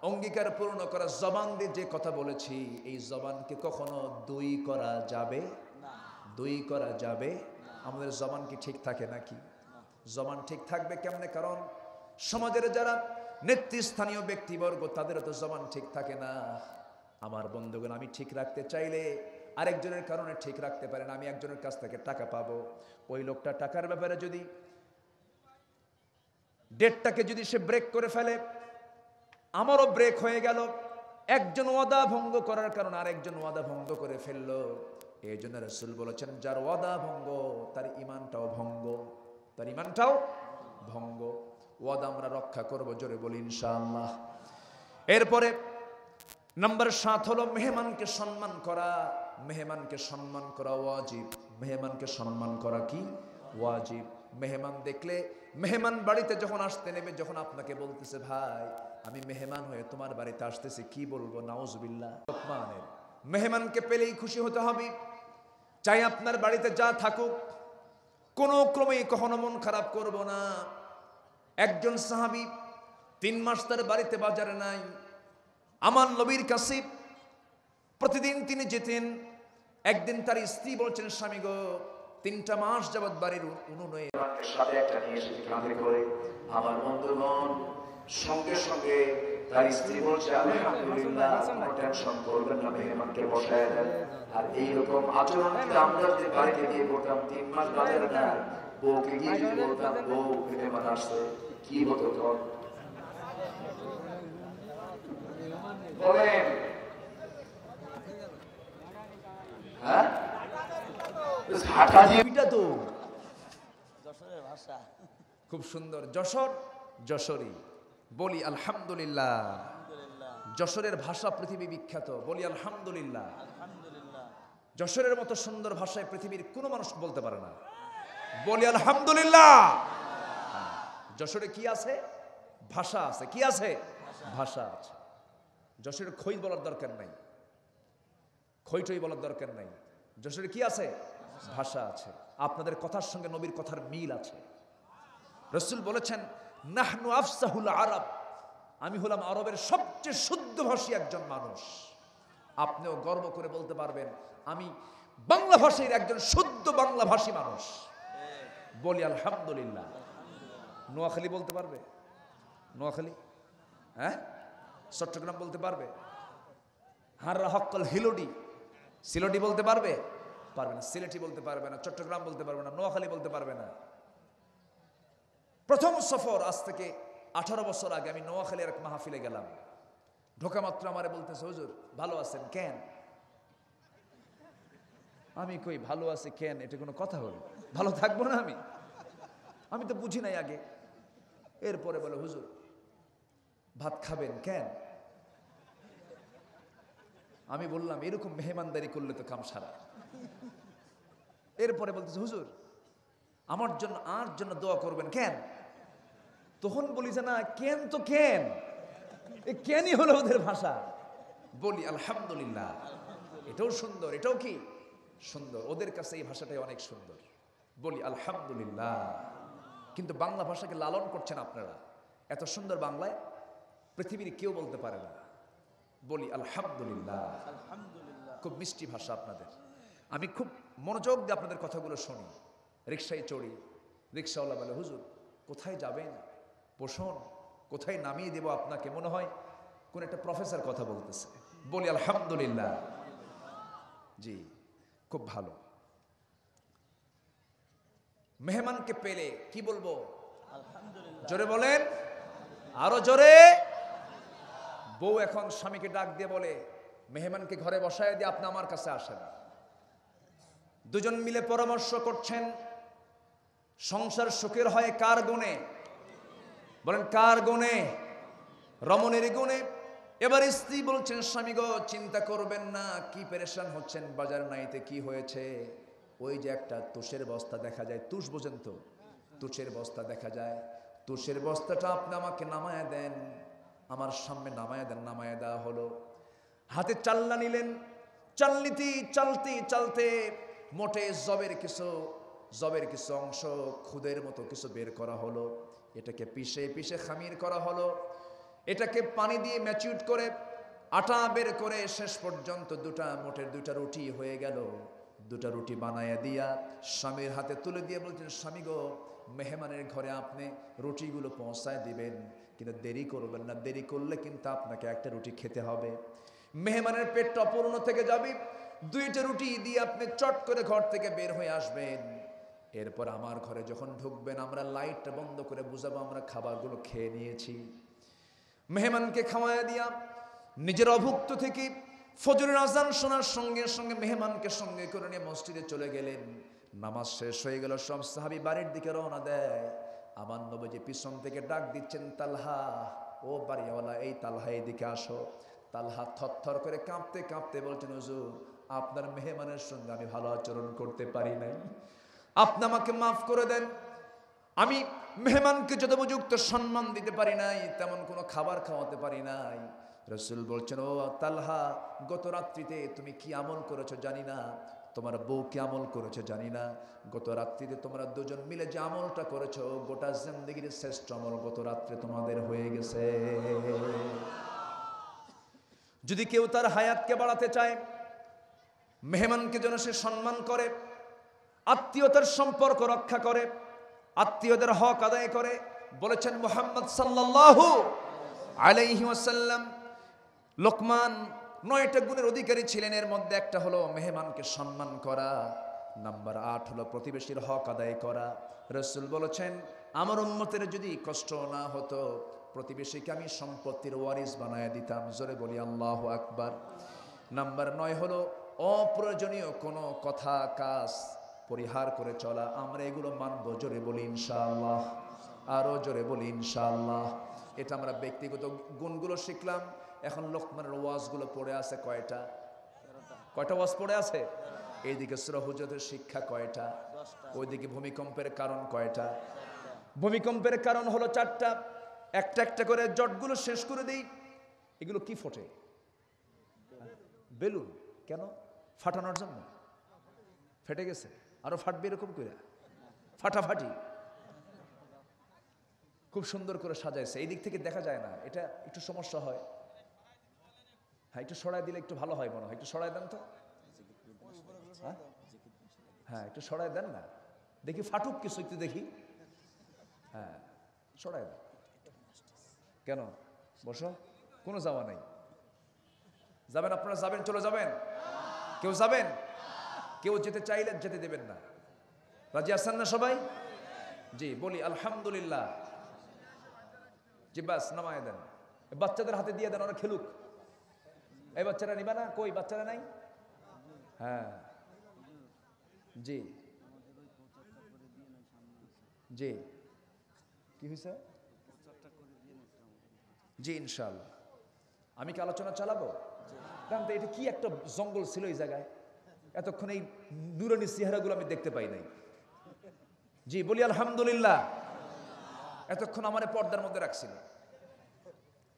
অঙ্গীকার পূর্ণ করা। জবান দিয়ে যে কথা বলেছি, এই জবানকে কখনো দুই করা যাবে না। আমাদের জবান কি ঠিক থাকে নাকি? জবান ঠিক থাকবে কেমনে? কারণ সমাজের যারা নেতৃস্থানীয় ব্যক্তিবর্গ তাদেরও তো জবান ঠিক থাকে না। আমার বন্ধুগণ, আমি ঠিক রাখতে চাইলে আরেকজনের কারণে ঠিক রাখতে পারেন। আমি একজনের কাছ থেকে টাকা পাবো, ওই লোকটা টাকার ব্যাপারে যদি ডেটটাকে যদি সে ব্রেক করে ফেলে, আমারও ব্রেক হয়ে গেল। একজন ওয়াদা ভঙ্গ করার কারণে আরেকজন ওয়াদা ভঙ্গ করে ফেললো। এই জন্য রাসূল বলেছেন যার ওয়াদা ভঙ্গ তার ঈমানটাও ভঙ্গ। ওয়াদা আমরা রক্ষা করব, জোরে বলি ইনশাআল্লাহ। এরপরে নাম্বার 7 হলো মেহমানকে সম্মান করা। মেহমানকে সম্মান করা ওয়াজিব। মেহমানকে সম্মান করা কি ওয়াজিব। মেহমান দেখলে, মেহমান বাড়িতে যখন আসতে নেবে, যখন আপনাকে বলতেছে ভাই আমি মেহমান হয়ে তোমার বাড়িতে আসতেছি, কি বলবো? নাউজুবিল্লাহ। লোকমানের মেহমানকে পেলেই খুশি হতে হবে। চাই আপনার বাড়িতে যা থাকুক, কোনো ক্রমেই কখনো মন খারাপ করব না। একজন সাহাবী 3 মাস তার বাড়িতে বাজারে নাই। আমার নবীর কাছে প্রতিদিন তিনি যেতেন। একদিন তার স্ত্রী বলছেন, স্বামী গো, 3টা মাস যাবৎ বাড়ির উনুনে সাথে একটা নিয়ে এসে কাঁধে করে। আমার বন্ধুগণ, সঙ্গে সঙ্গে তার স্ত্রী বলছে, আলহামদুলিল্লাহ, কোনো টেনশন করবেন না, মেহমানকে বসায় দেন। আর এইরকম আচরণ আমরা যে বাড়িতে গিয়ে করতাম, 3 মাস বাজারে না, বউকে গিয়ে যদি বলতাম বউ মেহমান আসছে, কি হতো তখন? বলেন, হ্যাঁ? তো যশোরের ভাষা খুব সুন্দর। যশোর, যশোরী বলি আলহামদুলিল্লাহ। যশোরের ভাষা পৃথিবী বিখ্যাত, বলি আলহামদুলিল্লাহ। যশোরের মতো সুন্দর ভাষায় পৃথিবীর কোনো মানুষ বলতে পারে না, বলি আলহামদুলিল্লাহ। যশোরে কি আছে? ভাষা আছে। কি আছে? ভাষা আছে। যশোরে খই বলার দরকার নাই, খইটই বলার দরকার নাই। যশোরে কি আছে? ভাষা আছে। আপনাদের কথার সঙ্গে নবীর কথার মিল আছে। রাসূল বলেছেন, নাহনু আফসাহুল আরব, আমি হলাম আরবের সবচেয়ে শুদ্ধভাষী একজন মানুষ। আপনিও গর্ব করে বলতে পারবেন, আমি বাংলা ভাষীর একজন শুদ্ধ বাংলাভাষী মানুষ, বলি আলহামদুলিল্লাহ। নোয়াখালী বলতে পারবে? নোয়াখালী, হ্যাঁ? চট্টগ্রাম বলতে পারবে? হাররা হক্কল হিলোডি, সিলোডি বলতে পারবে? পারবে না। সিলেটি বলতে পারবে না, চট্টগ্রাম বলতে পারবে না, নোয়াখালী বলতে পারবে না। প্রথম সফর আজ থেকে 18 বছর আগে আমি নোয়াখালীর এক মাহফিলে গেলাম। ঢোকা মাত্র আমারে বলতেছে, হুজুর ভালো আছেন? কেন? আমি কই ভালো আছি কেন? এটা কোনো কথা হলো? ভালো থাকবো না আমি? আমি তো বুঝি নাই আগে। এরপরে বলে, হুজুর ভাত খাবেন? কেন? আমি বললাম, এরকম মেহমানদারি করলে তো কাম সারা। এরপরে বলতেছে, হুজুর আমার জন্য আর জন্য দোয়া করবেন? কেন? তখন বলি যে না, কেন তো কেন, কেনই হলো ওদের ভাষা। বলি আলহামদুলিল্লাহ। এটাও সুন্দর, এটাও কি সুন্দর। ওদের কাছে এই ভাষাটাই অনেক সুন্দর, বলি আলহামদুলিল্লাহ। কিন্তু বাংলা ভাষাকে লালন করছেন আপনারা। এত সুন্দর বাংলায় পৃথিবীর কেউ বলতে পারে না, বলি আলহামদুলিল্লাহ। খুব মিষ্টি ভাষা আপনাদের। আমি খুব মনোযোগ দিয়ে আপনাদের কথাগুলো শুনি। রিক্সায় চড়ি, রিক্সাওয়ালা বলে, হুজুর কোথায় যাবেন? বসুন, কোথায় নামিয়ে দেব আপনাকে? মনে হয় কোন একটা প্রফেসর কথা বলতেছে, বলি আলহামদুলিল্লাহ। জি, খুব ভালো। মেহমানকে পেলে কি বলবো? আলহামদুলিল্লাহ। জোরে বলেন, আরো জোরে। বউ এখন স্বামীকে ডাক দিয়ে বলে, মেহমানকে ঘরে বসায় দিয়ে আপনি আমার কাছে আসেন। দুজন মিলে পরামর্শ করছেন, সংসার সুখের হয় কার গুণে? বলেন কার গুণে? রমণীর গুণে। এবার স্ত্রী বলছেন, স্বামী গো চিন্তা করবেন না, কি পেরেশান হচ্ছেন? বাজার নাইতে কি হয়েছে? ওই যে একটা তুষের বস্তা দেখা যায়, তুষ বোঝেন তো? তুষের বস্তা দেখা যায়, তুষের বস্তাটা আপনি আমাকে নামায়া দেন। আমার সামনে নামায়া দেন। নামায়া দেওয়া হলো। হাতে চাল্লা নিলেন। চালনিতে চালতে চালতে মোটে জবের কিছু অংশ খুদের মতো কিছু বের করা হলো। এটাকে পিষে পিষে খামির করা হলো। এটাকে পানি দিয়ে ম্যাচিউর করে আটা বের করে শেষ পর্যন্ত মোটের দুটা রুটি হয়ে গেল। দুটা রুটি বানায়া দিয়া স্বামীর হাতে তুলে দিয়ে বলছেন, স্বামী গো মেহমানের ঘরে আপনি রুটিগুলো পৌঁছায় দিবেন, কিন্তু দেরি করবেন না। দেরি করলে কিন্তু আপনাকে একটা রুটি খেতে হবে। মেহমানের পেটটা অপূর্ণ থেকে যাবে। 2টা রুটি দিয়ে আপনি চট করে ঘর থেকে বের হয়ে আসবেন। এরপর আমার ঘরে যখন ঢুকবেন, আমরা লাইটটা বন্ধ করে বুঝাবো আমরা খাবারগুলো খেয়ে নিয়েছি। মেহমানকে খাওয়ায় দিয়া নিজের অভুক্ত থেকে ফজরের আজান শোনার সঙ্গে সঙ্গে মেহমানকে সঙ্গে করে নিয়ে মসজিদে চলে গেলেন। নামাজ শেষ হয়ে গেল, সব সাহাবী বাড়ির দিকে রওনা দেয়। আমার নবীজি পিছন থেকে ডাক দিচ্ছেন, তালহা, ও বাড়িওয়ালা, এই তালহা এদিকে আসো। তালহা থরথর করে কাঁপতে কাঁপতে বলছেন, হুজুর আপনার মেহমানের সঙ্গে আমি ভালো আচরণ করতে পারি নাই, আপনি আমাকে মাফ করে দেন। আমি মেহমানকে যথোপযুক্ত সম্মান দিতে পারি নাই, তেমন কোনো খাবার খাওয়াতে পারি নাই। রাসূল বলছেন, ও তালহা, গত রাত্রিতে তুমি কি আমল করেছো জানি না, তোমার বউ কি আমল করেছে জানি না, গত রাত্রিতে তোমরা দুজন মিলে যে আমলটা করেছো, গোটা জিন্দেগির শ্রেষ্ঠ আমল গত রাত্রে তোমাদের হয়ে গেছে। যদি কেউ তার হায়াতকে বাড়াতে চায়, মেহমানকে যেন সে সম্মান করে, আত্মীয়তার সম্পর্ক রক্ষা করে, আত্মীয়দের হক আদায় করে। বলেছেন মুহাম্মদ সাল্লাল্লাহু আলাইহি ওয়াসাল্লাম, লোকমান 9টা গুণের অধিকারী ছিলেন, এর মধ্যে একটা হলো মেহমানকে সম্মান করা, নাম্বার 8 হলো প্রতিবেশীর হক আদায় করা। রাসূল বলেছেন, আমার উম্মতের যদি কষ্ট না হতো, প্রতিবেশীকে আমি সম্পত্তির ওয়ারিস বানায় দিতাম। জোরে বলি আল্লাহু আকবার। নাম্বার 9 হলো অপ্রয়োজনীয় কোনো কথা কাজ পরিহার করে চলা। আমরা এগুলো মানবো, জোরে বলি ইনশাআল্লাহ, আরো জোরে বলি ইনশাআল্লাহ। এটা আমরা ব্যক্তিগত গুণগুলো শিখলাম। এখন লোকমানের ওয়াজগুলো পড়ে আছে কয়টা? কয়টা ওয়াজ পড়ে আছে? এইদিকে সূরা হুজুরের শিক্ষা কয়টা? ওইদিকে ভূমিকম্পের কারণ কয়টা? ভূমিকম্পের কারণ হলো 4টা। একটা একটা করে জটগুলো শেষ করে দেই। এগুলো কি ফোটে? বেলুন। কেন? ফাটানোর জন্য। ফেটে গেছে, আরো ফাটবে এরকম করে, ফাটাফাটি। খুব সুন্দর করে সাজাইছে, এই দিক থেকে দেখা যায় না, এটা একটু সমস্যা হয়। হ্যাঁ, একটু সরাই দিলে একটু ভালো হয় মনে হয়। একটু সরাই দেন তো। হ্যাঁ, একটু সরাই দেন না, দেখি ফাটুক কিছু একটু দেখি। হ্যাঁ, সরাই দেন। কেন? বসো, কোনো যাওয়া নাই। যাবেন আপনারা? যাবেন, চলে যাবেন? কেউ যাবেন? কেউ যেতে চাইলে যেতে দেবেন না। রাজি আছেন না সবাই? জি, বলি আলহামদুলিল্লাহ। জি, বাস নামায় দেন, বাচ্চাদের হাতে দিয়ে দেন, ওরা খেলুক। এই বাচ্চারা নিবা না? কই বাচ্চারা নাই? হ্যাঁ, জি জি, কি হয়েছে? জি ইনশাআল্লাহ। আমি কি আলোচনা চালাবো? কারণ এটা কি একটা জঙ্গল ছিল এই জায়গায়, এতক্ষণ এই নুরানি চেহারাগুলো আমি দেখতে পাই নাই। জি, বলি আলহামদুলিল্লাহ। এতক্ষণ আমার পর্দার মধ্যে রাখছিল,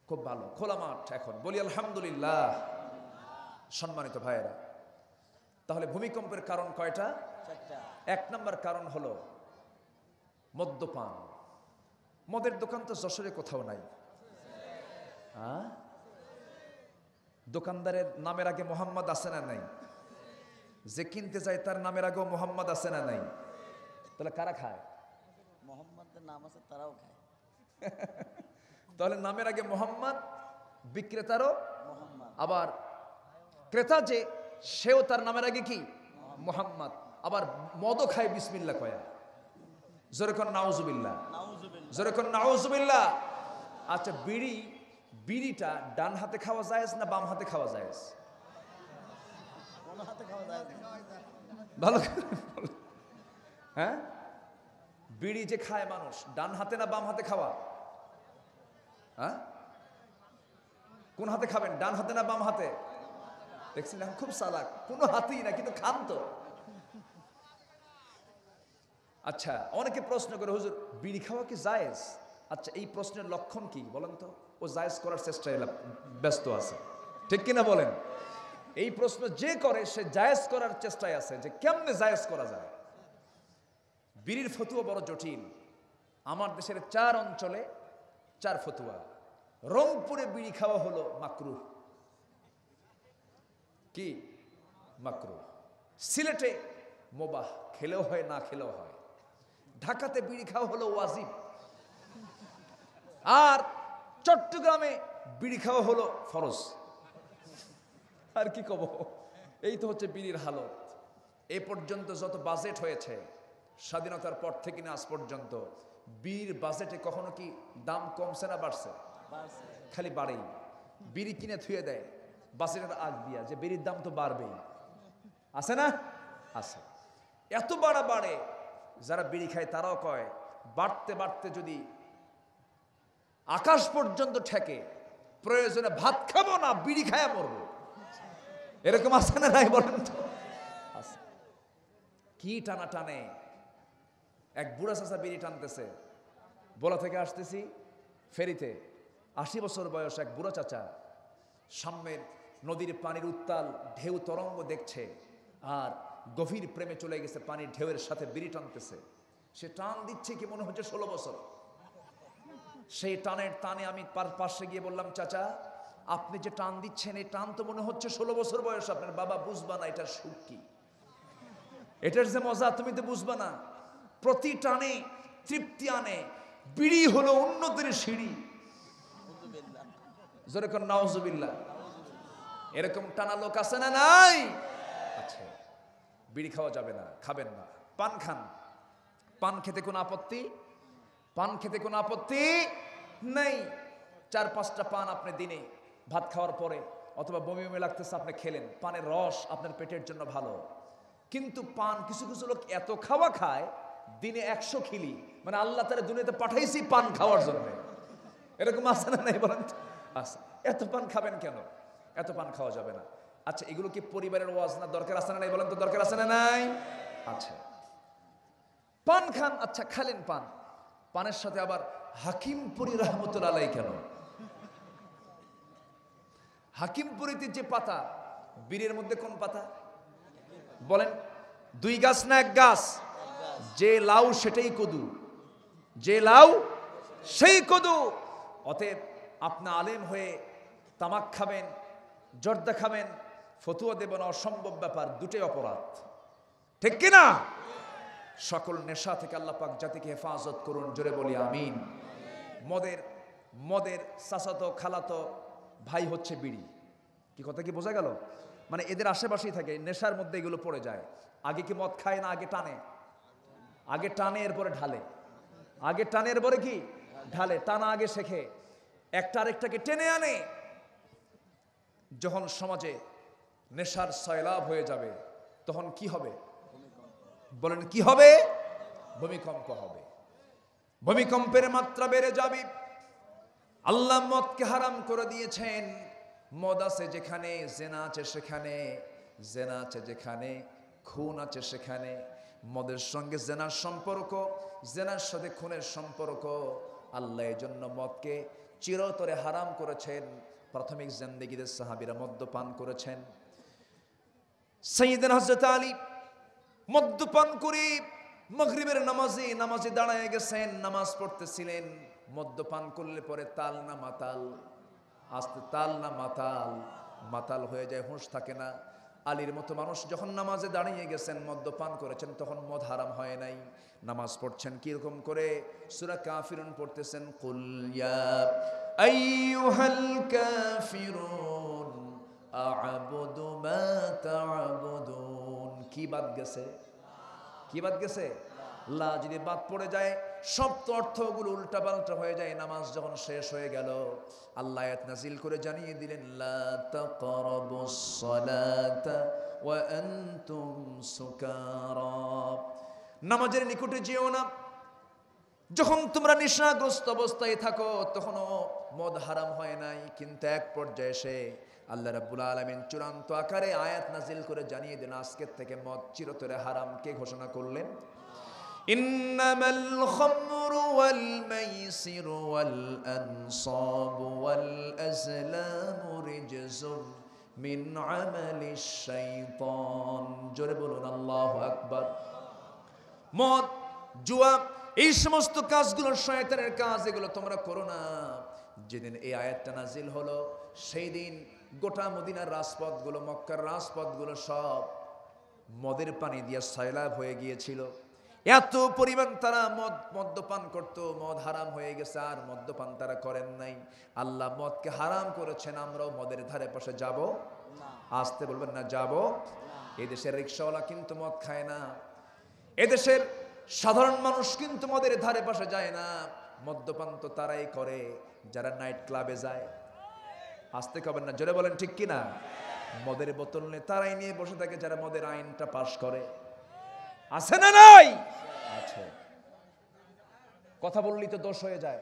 খুব ভালো, খোলা মাঠ এখন। বলি আলহামদুলিল্লাহ। সম্মানিত ভাইয়েরা, তাহলে ভূমিকম্পের কারণ কয়টা? 1 নম্বর কারণ হলো মদ্যপান। মদের দোকান তো যশোরে কোথাও নাই। দোকানদারের নামের আগে মোহাম্মদ আছে না নাই? যে কিনতে যায় তার নামের আগেও মোহাম্মদ আছে না নাই? তাহলে কারা খায়? মোহাম্মদের নাম আছে, তারাও খায়। তাহলে নামের আগে মোহাম্মদ, বিক্রেতারও মোহাম্মদ, আবার ক্রেতা যে সেও তার নামের আগে কি? মোহাম্মদ। আবার মদও খায় বিসমিল্লাহ কয়া। জোরে কোন নাউজুবিল্লাহ, জোরে কোন নাউজুবিল্লাহ। আচ্ছা, বিড়িটা ডান হাতে খাওয়া জায়েজ না বাম হাতে খাওয়া জায়েজ? কোন হাতে খাওয়া যায়? ভালো করে বলো। হ্যাঁ, বিড়ি যে খায় মানুষ, ডান হাতে না বাম হাতে খাওয়া? হ্যাঁ, কোন হাতে খাবেন? ডান হাতে না বাম হাতে? দেখছেন এখন খুব চালাক, কোনো হাতেই না, কিন্তু খান তো। আচ্ছা, অনেকে প্রশ্ন করে, হুজুর বিড়ি খাওয়া কি জায়েজ? আচ্ছা, এই প্রশ্নের লক্ষণ কি বলেন তো? ও জায়েজ করার চেষ্টায় ব্যস্ত আছে, ঠিক কিনা বলেন? এই প্রশ্ন যে করে সে জায়েজ করার চেষ্টায় আছে, যে কেমনে জায়েজ করা যায়। বিড়ির ফতুয়া বড় জটিল। আমার দেশের 4 অঞ্চলে 4 ফতুয়া। রংপুরে বিড়ি খাওয়া হলো মাকরুহ। কি? মাকরুহ। সিলেটে মুবাহ, খেলেও হয় না খেলেও হয়। ঢাকাতে বিড়ি খাওয়া হলো ওয়াজিব। আর চট্টগ্রামে বিড়ি খাওয়া হলো ফরজ। আর কি কব, এই তো হচ্ছে বিড়ির হালত। এ পর্যন্ত যত বাজেট হয়েছে স্বাধীনতার পর থেকে না আজ পর্যন্ত, বিড়ির বাজেটে কখনো কি দাম কমছে না বাড়ছে? খালি বাড়েই। বিড়ি কিনে থুয়ে দেয় বাজেটের আগ দিয়া, যে বিড়ির দাম তো বাড়বেই। আছে না? আছে। এত বাড়ে, যারা বিড়ি খায় তারাও কয় বাড়তে বাড়তে যদি আকাশ পর্যন্ত ঠেকে, প্রয়োজনে ভাত খাবো না, বিড়ি খায়া মরবো। এরকম আছে না নাই বলেন তো? আছে। কি টানা টানে, এক বুড়া চাচা বিড়ি টানতেছে, বলা থেকে আসতেছি ফেরিতে, 80 বছর বয়স এক বুড়া চাচা সামনের নদীর পানির উত্তাল ঢেউ তরঙ্গ দেখছে আর গভীর প্রেমে চলে গেছে, পানির ঢেউয়ের সাথে বিড়ি টানতেছে। সে টান দিচ্ছে কি মনে হচ্ছে 16 বছর। সেই টানের টানে আমি পাশে গিয়ে বললাম, চাচা আপনি যে টান দিচ্ছেন এই টান তো মনে হচ্ছে 16 বছর বয়স আপনার। বাবা বুঝবা না এটার সুখ কি, এটার যে মজা তুমি তো বুঝবা না। প্রতি টানে তৃপ্তি আনে। বিড়ি হলো উন্নতির সিঁড়ি। জোরে কোন নাউজুবিল্লাহ। এরকম টানা লোক আছে না নাই? আচ্ছা, বিড়ি খাওয়া যাবে না, খাবেন না। পান খান, পান খেতে কোনো আপত্তি? পান খেতে কোনো আপত্তি নেই। 4-5টা পান আপনি দিনে ভাত খাওয়ার পরে অথবা বমি বমি লাগতেছে আপনি খেলেন, পানের রস আপনার পেটের জন্য ভালো। কিন্তু পান কিছু কিছু লোক এত খাওয়া খায় দিনে 100 খিলি, মানে আল্লাহ তাআলা দুনিয়াতে পাঠাইছি পান খাওয়ার জন্য। এরকম আছে না নাই বলেন? আচ্ছা, এত পান খাবেন কেন? এত পান খাওয়া যাবে না। আচ্ছা, এগুলো কি পরিবারের ওয়াজ না? দরকার আছে না নাই বলেন তো? দরকার আছে না নাই? আচ্ছা, পান খান, আচ্ছা খালেন পান, পানের সাথে আবার হাকিমপুরি রহমতুল্লাহ আলাইহি কেন? হাকিমপুরিতে যে পাতা, বীরের মধ্যে কোন পাতা বলেন? 2 গাছ না 1 গাছ? যে লাউ সেটাই কদু, যে লাউ সেই কদু। অতএব আপনি আলেম হয়ে তামাক খাবেন, জর্দা খাবেন, ফতুয়া দেবেন, অসম্ভব ব্যাপার, দুটোই অপরাধ, ঠিক কিনা? সকল নেশা থেকে আল্লাহ পাক জাতিকে হেফাজত করুন, জোরে বলি আমিন। মদের চাচাতো খালাতো ভাই হচ্ছে বিড়ি। কি কথা কি বোঝা গেল? মানে এদের আশেপাশেই থাকে, নেশার মধ্যে এগুলো পড়ে যায়। আগে কি মদ খায় না? আগে টানে, আগে টানে এরপরে ঢালে, আগে টানে এরপরে কি ঢালে। টানা আগে শেখে, একটা আরেকটাকে টেনে আনে। যখন সমাজে নেশার সয়লাভ হয়ে যাবে তখন কি হবে বলেন? কি হবে? ভূমিকম্প হবে। ভূমিকম্পের মাত্রা বেড়ে যাবে। আল্লাহ মদকে হারাম করে দিয়েছেন। মদ আছে যেখানে, জেনা আছে সেখানে, জেনা আছে যেখানে, খুন আছে সেখানে। মদের সঙ্গে জেনার সম্পর্ক, জেনার সাথে খুনের সম্পর্ক। আল্লাহ এই জন্য মদকে চিরতরে হারাম করেছেন। প্রাথমিক জিন্দেগিতে সাহাবীরা মদ্যপান করেছেন। সাইয়েদনা হযরত আলী মদ্যপান করে মাগরিবের নামাজে দাঁড়ায় গেছেন, নামাজ পড়তেছিলেন। মদ্যপান করলে পরে তাল না মাতাল, আস্তে তাল না মাতাল, মাতাল হয়ে যায়, হুঁশ থাকে না। আলীর মতো মানুষ যখন নামাজে দাঁড়িয়ে গেছেন, মদ্যপান করেছেন, তখন মদ হারাম হয় নাই। নামাজ পড়ছেন কিরকম করে? সূরা কাফিরুন পড়তেছেন, কুল ইয়া আইয়ুহাল কাফিরুন আ'বুদু মা তা'বুদুন। কি বাদ গেছে? কি বাদ গেছে? লা যদি বাদ পড়ে যায় সব তো অর্থগুলো উল্টা পাল্টা হয়ে যায়। নামাজ যখন শেষ হয়ে গেল, আল্লাহ আয়াত নাজিল করে জানিয়ে দিলেন, লা তাকরাবুস সালাতা ওয়া আনতুম সুকারা। নামাজের নিকটে যেও না যখন তোমরা নেশাগ্রস্ত অবস্থায় থাকো। তখনও মদ হারাম হয় নাই, কিন্তু এক পর্যায়ে এসে আল্লাহ রাব্বুল আলামিন চূড়ান্ত আকারে আয়াত নাজিল করে জানিয়ে দেন, আজকের থেকে মদ চিরতরে হারাম। কে ঘোষণা করলেন? ইন্নামাল খামরু ওয়াল মাইসিরু ওয়াল আনসাবু ওয়াল আজলামু রিজসুম মিন আমালিশ শাইতান। জোরে বলুন আল্লাহু আকবার। মদ, জুয়া, এই সমস্ত কাজগুলো শয়তানের কাজ, এগুলো তোমরা করো না। যেদিন এই আয়াতটা নাজিল হলো সেই দিন গোটা মদিনার রাজপথগুলো, মক্কার রাজপথগুলো সব মদের পানি দিয়ে সয়লাভ হয়ে গিয়েছিল। এত পরিমাণ তারা মদ্যপান করত। মদ হারাম হয়ে গেছে, আর মদ্যপান তারা করেন নাই। আল্লাহ মদকে হারাম করেছেন, আমরাও মদের ধারে পাশে যাব না। আসতে বলবেন না, যাব। এদেশের রিকশাওয়ালা কিন্তু মদ খায় না, এদেশের সাধারণ মানুষ কিন্তু মদের ধারে পাশে যায় না। মদ্যপান তো তারাই করে যারা নাইট ক্লাবে যায়। আসতে কবেন না, জোরে বলেন ঠিক কিনা? মদের বোতল নিয়ে তারাই নিয়ে বসে থাকে যারা মদের আইনটা পাশ করে। আছে না নাই? আছে। কথা বললেই তো দোষ হয়ে যায়।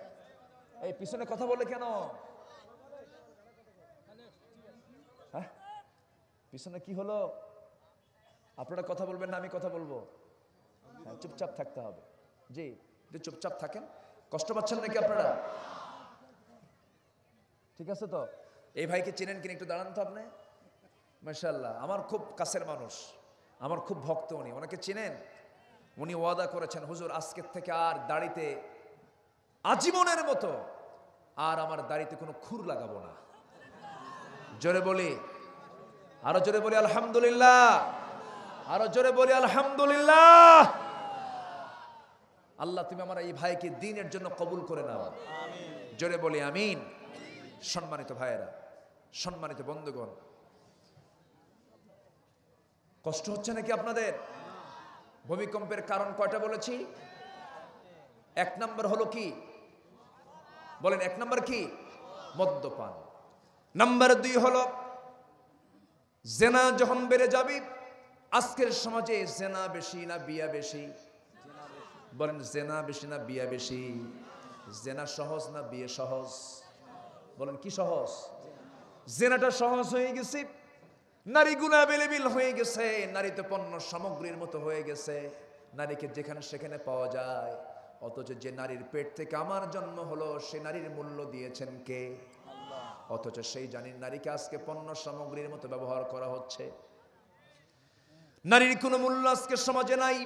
এই পিছনে কথা বলে কেন? পিছনে কি হলো? আপনারা কথা বলবেন না আমি কথা বলবো? হ্যাঁ, চুপচাপ থাকতে হবে। জি, একটু চুপচাপ থাকেন। কষ্ট পাচ্ছেন নাকি আপনারা? ঠিক আছে তো? এই ভাইকে চেনেন কিনা একটু দাঁড়ান তো আপনি। মাশাআল্লাহ, আমার খুব কাছের মানুষ, আমার খুব ভক্ত উনি। ওনাকে চেনেন? উনি ওয়াদা করেছেন, হুজুর আজকের থেকে আর দাড়িতে আজীবনের মতো আর আমার দাড়িতে কোনো খুর লাগাবো না। জোরে বলি, আরো জোরে বলি আলহামদুলিল্লাহ, আরো জোরে বলি আলহামদুলিল্লাহ। আল্লাহ তুমি আমার এই ভাইকে দ্বীনের জন্য কবুল করে নাও, জোরে বলি আমিন। সম্মানিত ভাইয়েরা, সম্মানিত বন্ধুগণ, কষ্ট হচ্ছে নাকি আপনাদের? ভূমিকম্পের কারণ কয়টা বলেছি? এক নাম্বার হলো কি বলেন? এক নাম্বার কি? মদ্যপান। নাম্বার 2 হলো জেনা যখন বেড়ে যাবে। আজকের সমাজে জেনা বেশি না বিয়া বেশি? বলেন, জেনা বেশি না বিয়া বেশি? জেনা সহজ না বিয়ে সহজ? বলেন কি সহজ? জেনাটা সহজ হয়ে গেছে, নারীগুলো অ্যাভেলেবল হয়ে গেছে, নারী তো পণ্য সামগ্রীর মতো হয়ে গেছে, নারীকে যেখানে সেখানে পাওয়া যায়। অথচ যে নারীর পেট থেকে আমার জন্ম হলো, সে নারীর মূল্য দিয়েছেন কে? অথচ সেই জানির নারীকে আজকে পণ্য সামগ্রীর মতো ব্যবহার করা হচ্ছে। নারীর কোনো মূল্য আজকে সমাজে নাই।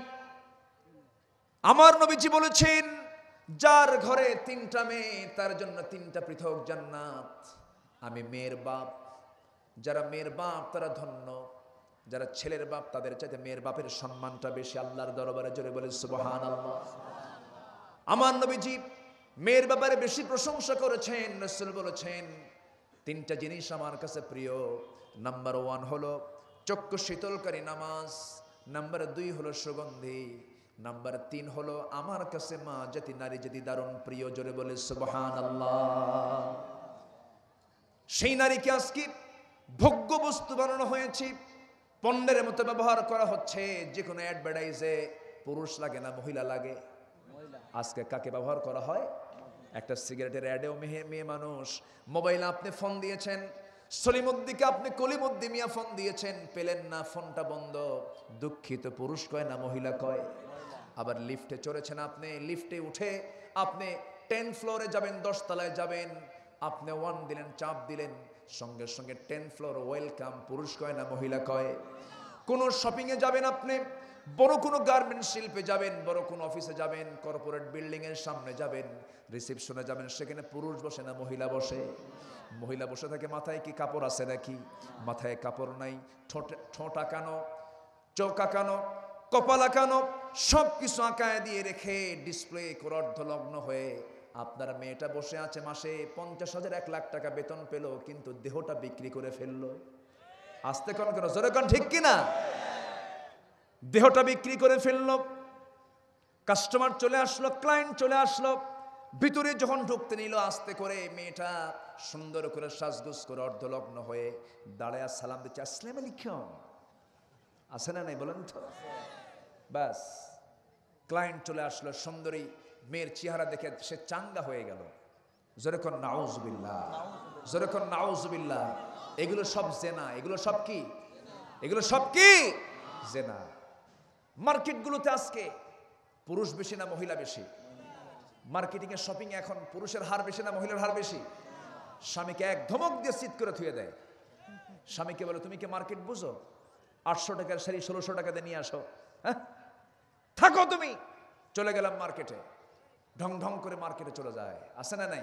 আমার নবীজি বলেছেন, যার ঘরে 3টা মেয়ে তার জন্য 3টা পৃথক জান্নাত। আমি মেয়ের বাপ, যারা মেয়ের বাপ তারা ধন্য, যারা ছেলের বাপ তাদের চাইতে মেয়ের বাপের সম্মানটা বেশি আল্লাহর দরবারে। জোরে বলে সুবহানাল্লাহ। আমার নবীজি মেয়ের ব্যাপারে বেশি প্রশংসা করেছেন। রাসূল বলেছেন, 3টা জিনিস আমার কাছে প্রিয়। নাম্বার 1 হলো চক্ষু শীতলকারী নামাজ, নাম্বার 2 হলো সুগন্ধি, নাম্বার 3 হলো আমার কাছে মা জাতি নারী জাতি দারুণ প্রিয়। জোরে বলে সুবহানাল্লাহ। সেই নারীকে আজকে ভোগ্য বস্তু বানানো হয়েছে, পণ্যের মতো ব্যবহার করা হচ্ছে। যে কোনো অ্যাডভার্টাইজে পুরুষ লাগে না মহিলা লাগে? আজকে কাকে ব্যবহার করা হয়? একটা সিগারেটের অ্যাডেও মেয়ে মানুষ। মোবাইলে আপনি ফোন দিয়েছেন, সলিমুদ্দিকে আপনি কলিমুদ্দি মিয়া ফোন দিয়েছেন, পেলেন না, ফোনটা বন্ধ। দুঃখিত, পুরুষ কয় না মহিলা কয়? আবার লিফটে চড়েছেন আপনি, লিফটে উঠে আপনি 10 ফ্লোরে যাবেন, 10 তলায় যাবেন, আপনি 1 দিলেন, চাপ দিলেন, সঙ্গে সঙ্গে 10 ফ্লোর ওয়েলকাম। পুরুষ কয় না মহিলা কয়? কোন শপিংয়ে যাবেন আপনি, বড় কোনো গার্মেন্ট শিল্পে যাবেন, বড় কোনো অফিসে যাবেন, কর্পোরেট বিল্ডিং এর সামনে যাবেন, রিসেপশনে যাবেন, সেখানে পুরুষ বসে না মহিলা বসে? মহিলা বসে থাকে, মাথায় কি কাপড় আছে নাকি? মাথায় কাপড় নাই, ঠোঁট আঁকানো, চোখ আঁকানো, কপাল আঁকানো, সব কিছু আঁকায় দিয়ে রেখে ডিসপ্লে করে অর্ধলগ্ন হয়ে আপনার মেয়েটা বসে আছে, মাসে 50,000 1 লাখ টাকা বেতন পেল, কিন্তু দেহটা বিক্রি করে ফেললো। আসতে কোন কেন, জোরে কোন ঠিক কিনা? দেহটা বিক্রি করে ফেললো। কাস্টমার চলে আসলো, ক্লায়েন্ট চলে আসলো, ভিতরে যখন ঢুকতে নিল, আস্তে করে মেয়েটা সুন্দর করে সাজগোজ করে অর্ধলগ্ন হয়ে দাঁড়ায় সালাম দিচ্ছে, আসসালামু আলাইকুম। আছে না নাই বলেন তো? ব্যাস, ক্লায়েন্ট চলে আসলো, সুন্দরী মেয়ের চেহারা দেখে সে চাঙ্গা হয়ে গেল। জোরে কোন নাউজুবিল্লাহ, জোরে কোন নাউজুবিল্লাহ। এগুলো সব জেনা। এগুলো সব কি? এগুলো সব কি? জেনা। মার্কেটগুলোতে আজকে পুরুষ বেশি না মহিলা বেশি? মার্কেটিং এ শপিং এখন পুরুষের হার বেশি না মহিলার হার বেশি? স্বামীকে এক ধমক দিয়ে চিৎ করে থুয়ে দেয়। স্বামীকে বলে, তুমি কি মার্কেট বুঝো? 800 টাকার শাড়ি 1600 টাকা দিয়ে নিয়ে আসো, হ্যাঁ থাকো তুমি। চলে গেলাম মার্কেটে, ঢং ঢং করে মার্কেটে চলে যায়। আছে না নাই?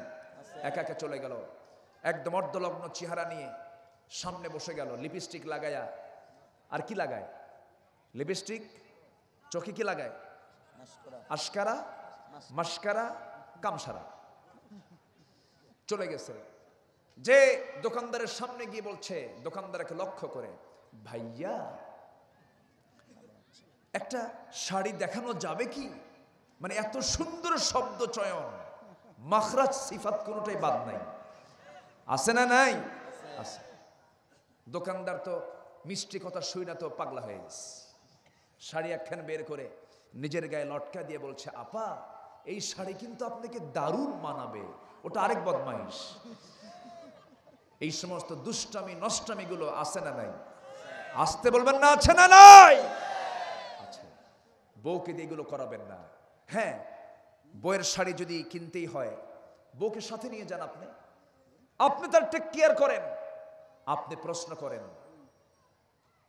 একা একা চলে গেল, একদম অর্ধলগ্ন চেহারা নিয়ে সামনে বসে গেল, লিপস্টিক লাগায়া। আর কি লাগায়? লিপস্টিক। চোখে কি লাগায়? আশকারা, মাস্কারা, কামসারা। চলে গেছে, যে দোকানদারের সামনে গিয়ে বলছে, দোকানদারকে লক্ষ্য করে, ভাইয়া একটা শাড়ি দেখানো যাবে কি? মানে এত সুন্দর শব্দ চয়ন, মাখরাজ সিফাত কোনোটাই বাদ নাই। আছে না নাই? আছে। দোকানদার তো মিষ্টি কথা শুই না তো পাগলা হয়ে গেছে। শাড়ি একখান বের করে নিজের গায়ে লটকা দিয়ে বলছে, আপা এই শাড়ি কিন্তু আপনাকে দারুণ মানাবে। ওটা আরেক বদমাইশ। এই সমস্ত দুষ্টামি নষ্টামি গুলো আছে না নাই? আসতে বলবেন না, আছে না নাই? আচ্ছা, বউকে দিয়ে এগুলো করাবেন না। হ্যাঁ, বউয়ের শাড়ি যদি কিনতেই হয়, বউকে সাথে নিয়ে যান। আপনি তার টেক কেয়ার করেন। আপনি প্রশ্ন করেন,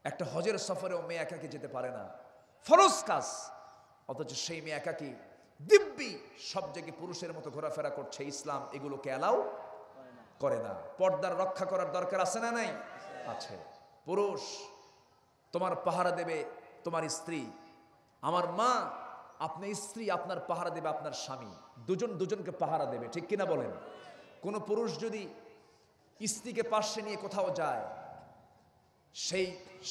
একটা হজের সফরেও মেয়ে একাকি যেতে পারে না, ফরজ কাজ, অথচ সেই মেয়ে একাকি দিব্যি সব জায়গায় পুরুষের মতো ঘোরাফেরা করছে। ইসলাম এগুলোকে অ্যালাউ করে না। পর্দার রক্ষা করার দরকার আছে না নাই? আছে। পুরুষ তোমার পাহারা দেবে তোমার স্ত্রী, আমার মা, আপনার স্ত্রী আপনার পাহারা দেবে আপনার স্বামী, দুজন দুজনকে পাহারা দেবে, ঠিক কিনা বলেন? কোন পুরুষ যদি স্ত্রীকে পাশে নিয়ে কোথাও যায়, সেই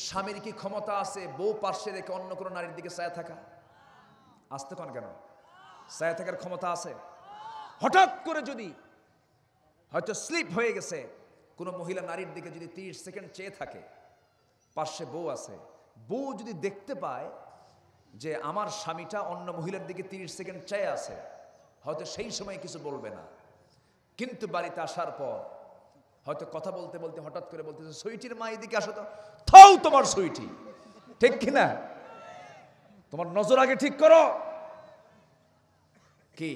স্বামীর কি ক্ষমতা আছে বউ পাশে রেখে অন্য কোনো নারীর দিকে চায় থাকা? আসতে কোন কেন? চায় থাকার ক্ষমতা আছে? হঠাৎ করে যদি হয়তো স্লিপ হয়ে গেছে, কোনো মহিলা নারীর দিকে যদি 30 সেকেন্ড চেয়ে থাকে, পাশে বউ আছে, বউ যদি দেখতে পায় যে আমার স্বামীটা অন্য মহিলার দিকে 30 সেকেন্ড চেয়ে আছে, হয়তো সেই সময় কিছু বলবে না। কিন্তু বাড়িতে আসার পর হয়তো কথা বলতে বলতে হঠাৎ করে বলতেছে, সুইটির মা এদিকে আসো তো। থাও তোমার সুইটি, ঠিক কিনা? তোমার নজর আগে ঠিক করো। কি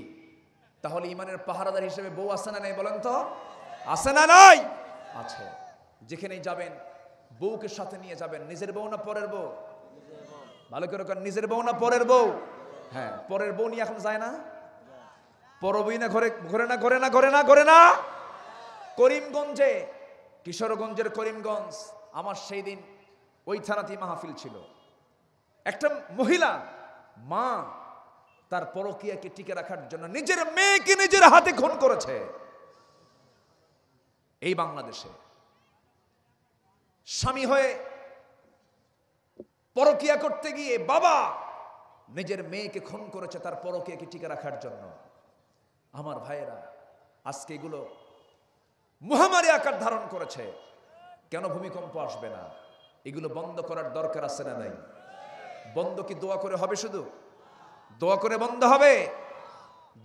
তাহলে ইমানের পাহারাদার হিসেবে বউ আছে না নাই বলেন তো? আছে না নাই? আছে। যেখানেই যাবেন বউকে সাথে নিয়ে যাবেন। নিজের বউ না পরের বউ? ভালো করে কর, নিজের বউ না পরের বউ? হ্যাঁ, পরের বউ নিয়ে এখন যায় না, পরবই না, ঘরে না। করিমগঞ্জে, কিশোরগঞ্জের করিমগঞ্জ, আমার সেই দিন ওই থানাতেই মাহফিল ছিল। একটা মহিলা মা তার পরকীয়াকে টিকে রাখার জন্য নিজের মেয়েকে নিজের হাতে খুন করেছে। এই বাংলাদেশে স্বামী হয়ে পরকীয়া করতে গিয়ে বাবা নিজের মেয়েকে খুন করেছে তার পরকীয়াকে টিকে রাখার জন্য। আমার ভাইয়েরা, আজকে এগুলো মহামারী আকার ধারণ করেছে। কেন ভূমিকম্প আসবে না? এগুলো বন্ধ করার দরকার আছে না নাই? বন্ধ কি দোয়া করে হবে? শুধু দোয়া করে বন্ধ হবে?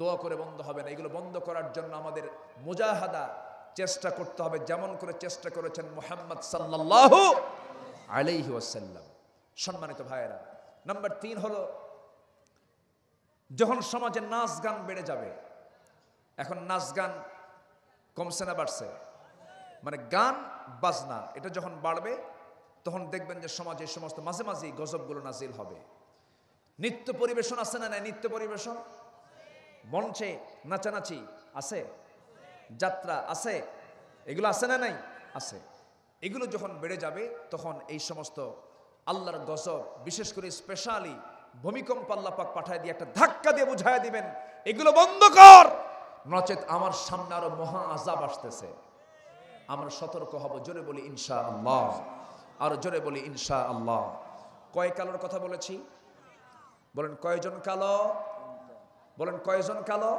দোয়া করে বন্ধ হবে না। এগুলো বন্ধ করার জন্য আমাদের মুজাহাদা, চেষ্টা করতে হবে, যেমন করে চেষ্টা করেছেন মুহাম্মদ সাল্লাল্লাহু আলাইহি ওয়াসাল্লাম। সম্মানিত ভাইয়েরা, নাম্বার 3 হলো, যখন সমাজে নাচ গান বেড়ে যাবে। এখন নাচ গান কমছে না বাড়ছে? মানে গান বাজনা এটা যখন বাড়বে, তখন দেখবেন যে সমাজে সমস্ত মাঝে মাঝেই গজবগুলো নাজিল হবে। নৃত্য পরিবেশন আছে না নাই? নৃত্য পরিবেশন, মঞ্চে নাচানাচি আছে, যাত্রা আছে, এগুলো আছে না নাই? আছে। এগুলো যখন বেড়ে যাবে, তখন এই সমস্ত আল্লাহর গজব, বিশেষ করে স্পেশালি ভূমিকম্প আল্লাহ পাক পাঠায় দিয়ে একটা ধাক্কা দিয়ে বুঝায় দিবেন, এগুলো বন্ধ কর, নচেত আমার সামনে আরো মহা আযাব আসতেছে। আমরা সতর্ক হব। জোরে বলি ইনশাআল্লাহ, আরো জোরে বলি ইনশাআল্লাহ। কয় কালোর কথা বলেছি? বলেন কয়জন কালো? বলেন কয়জন কালো?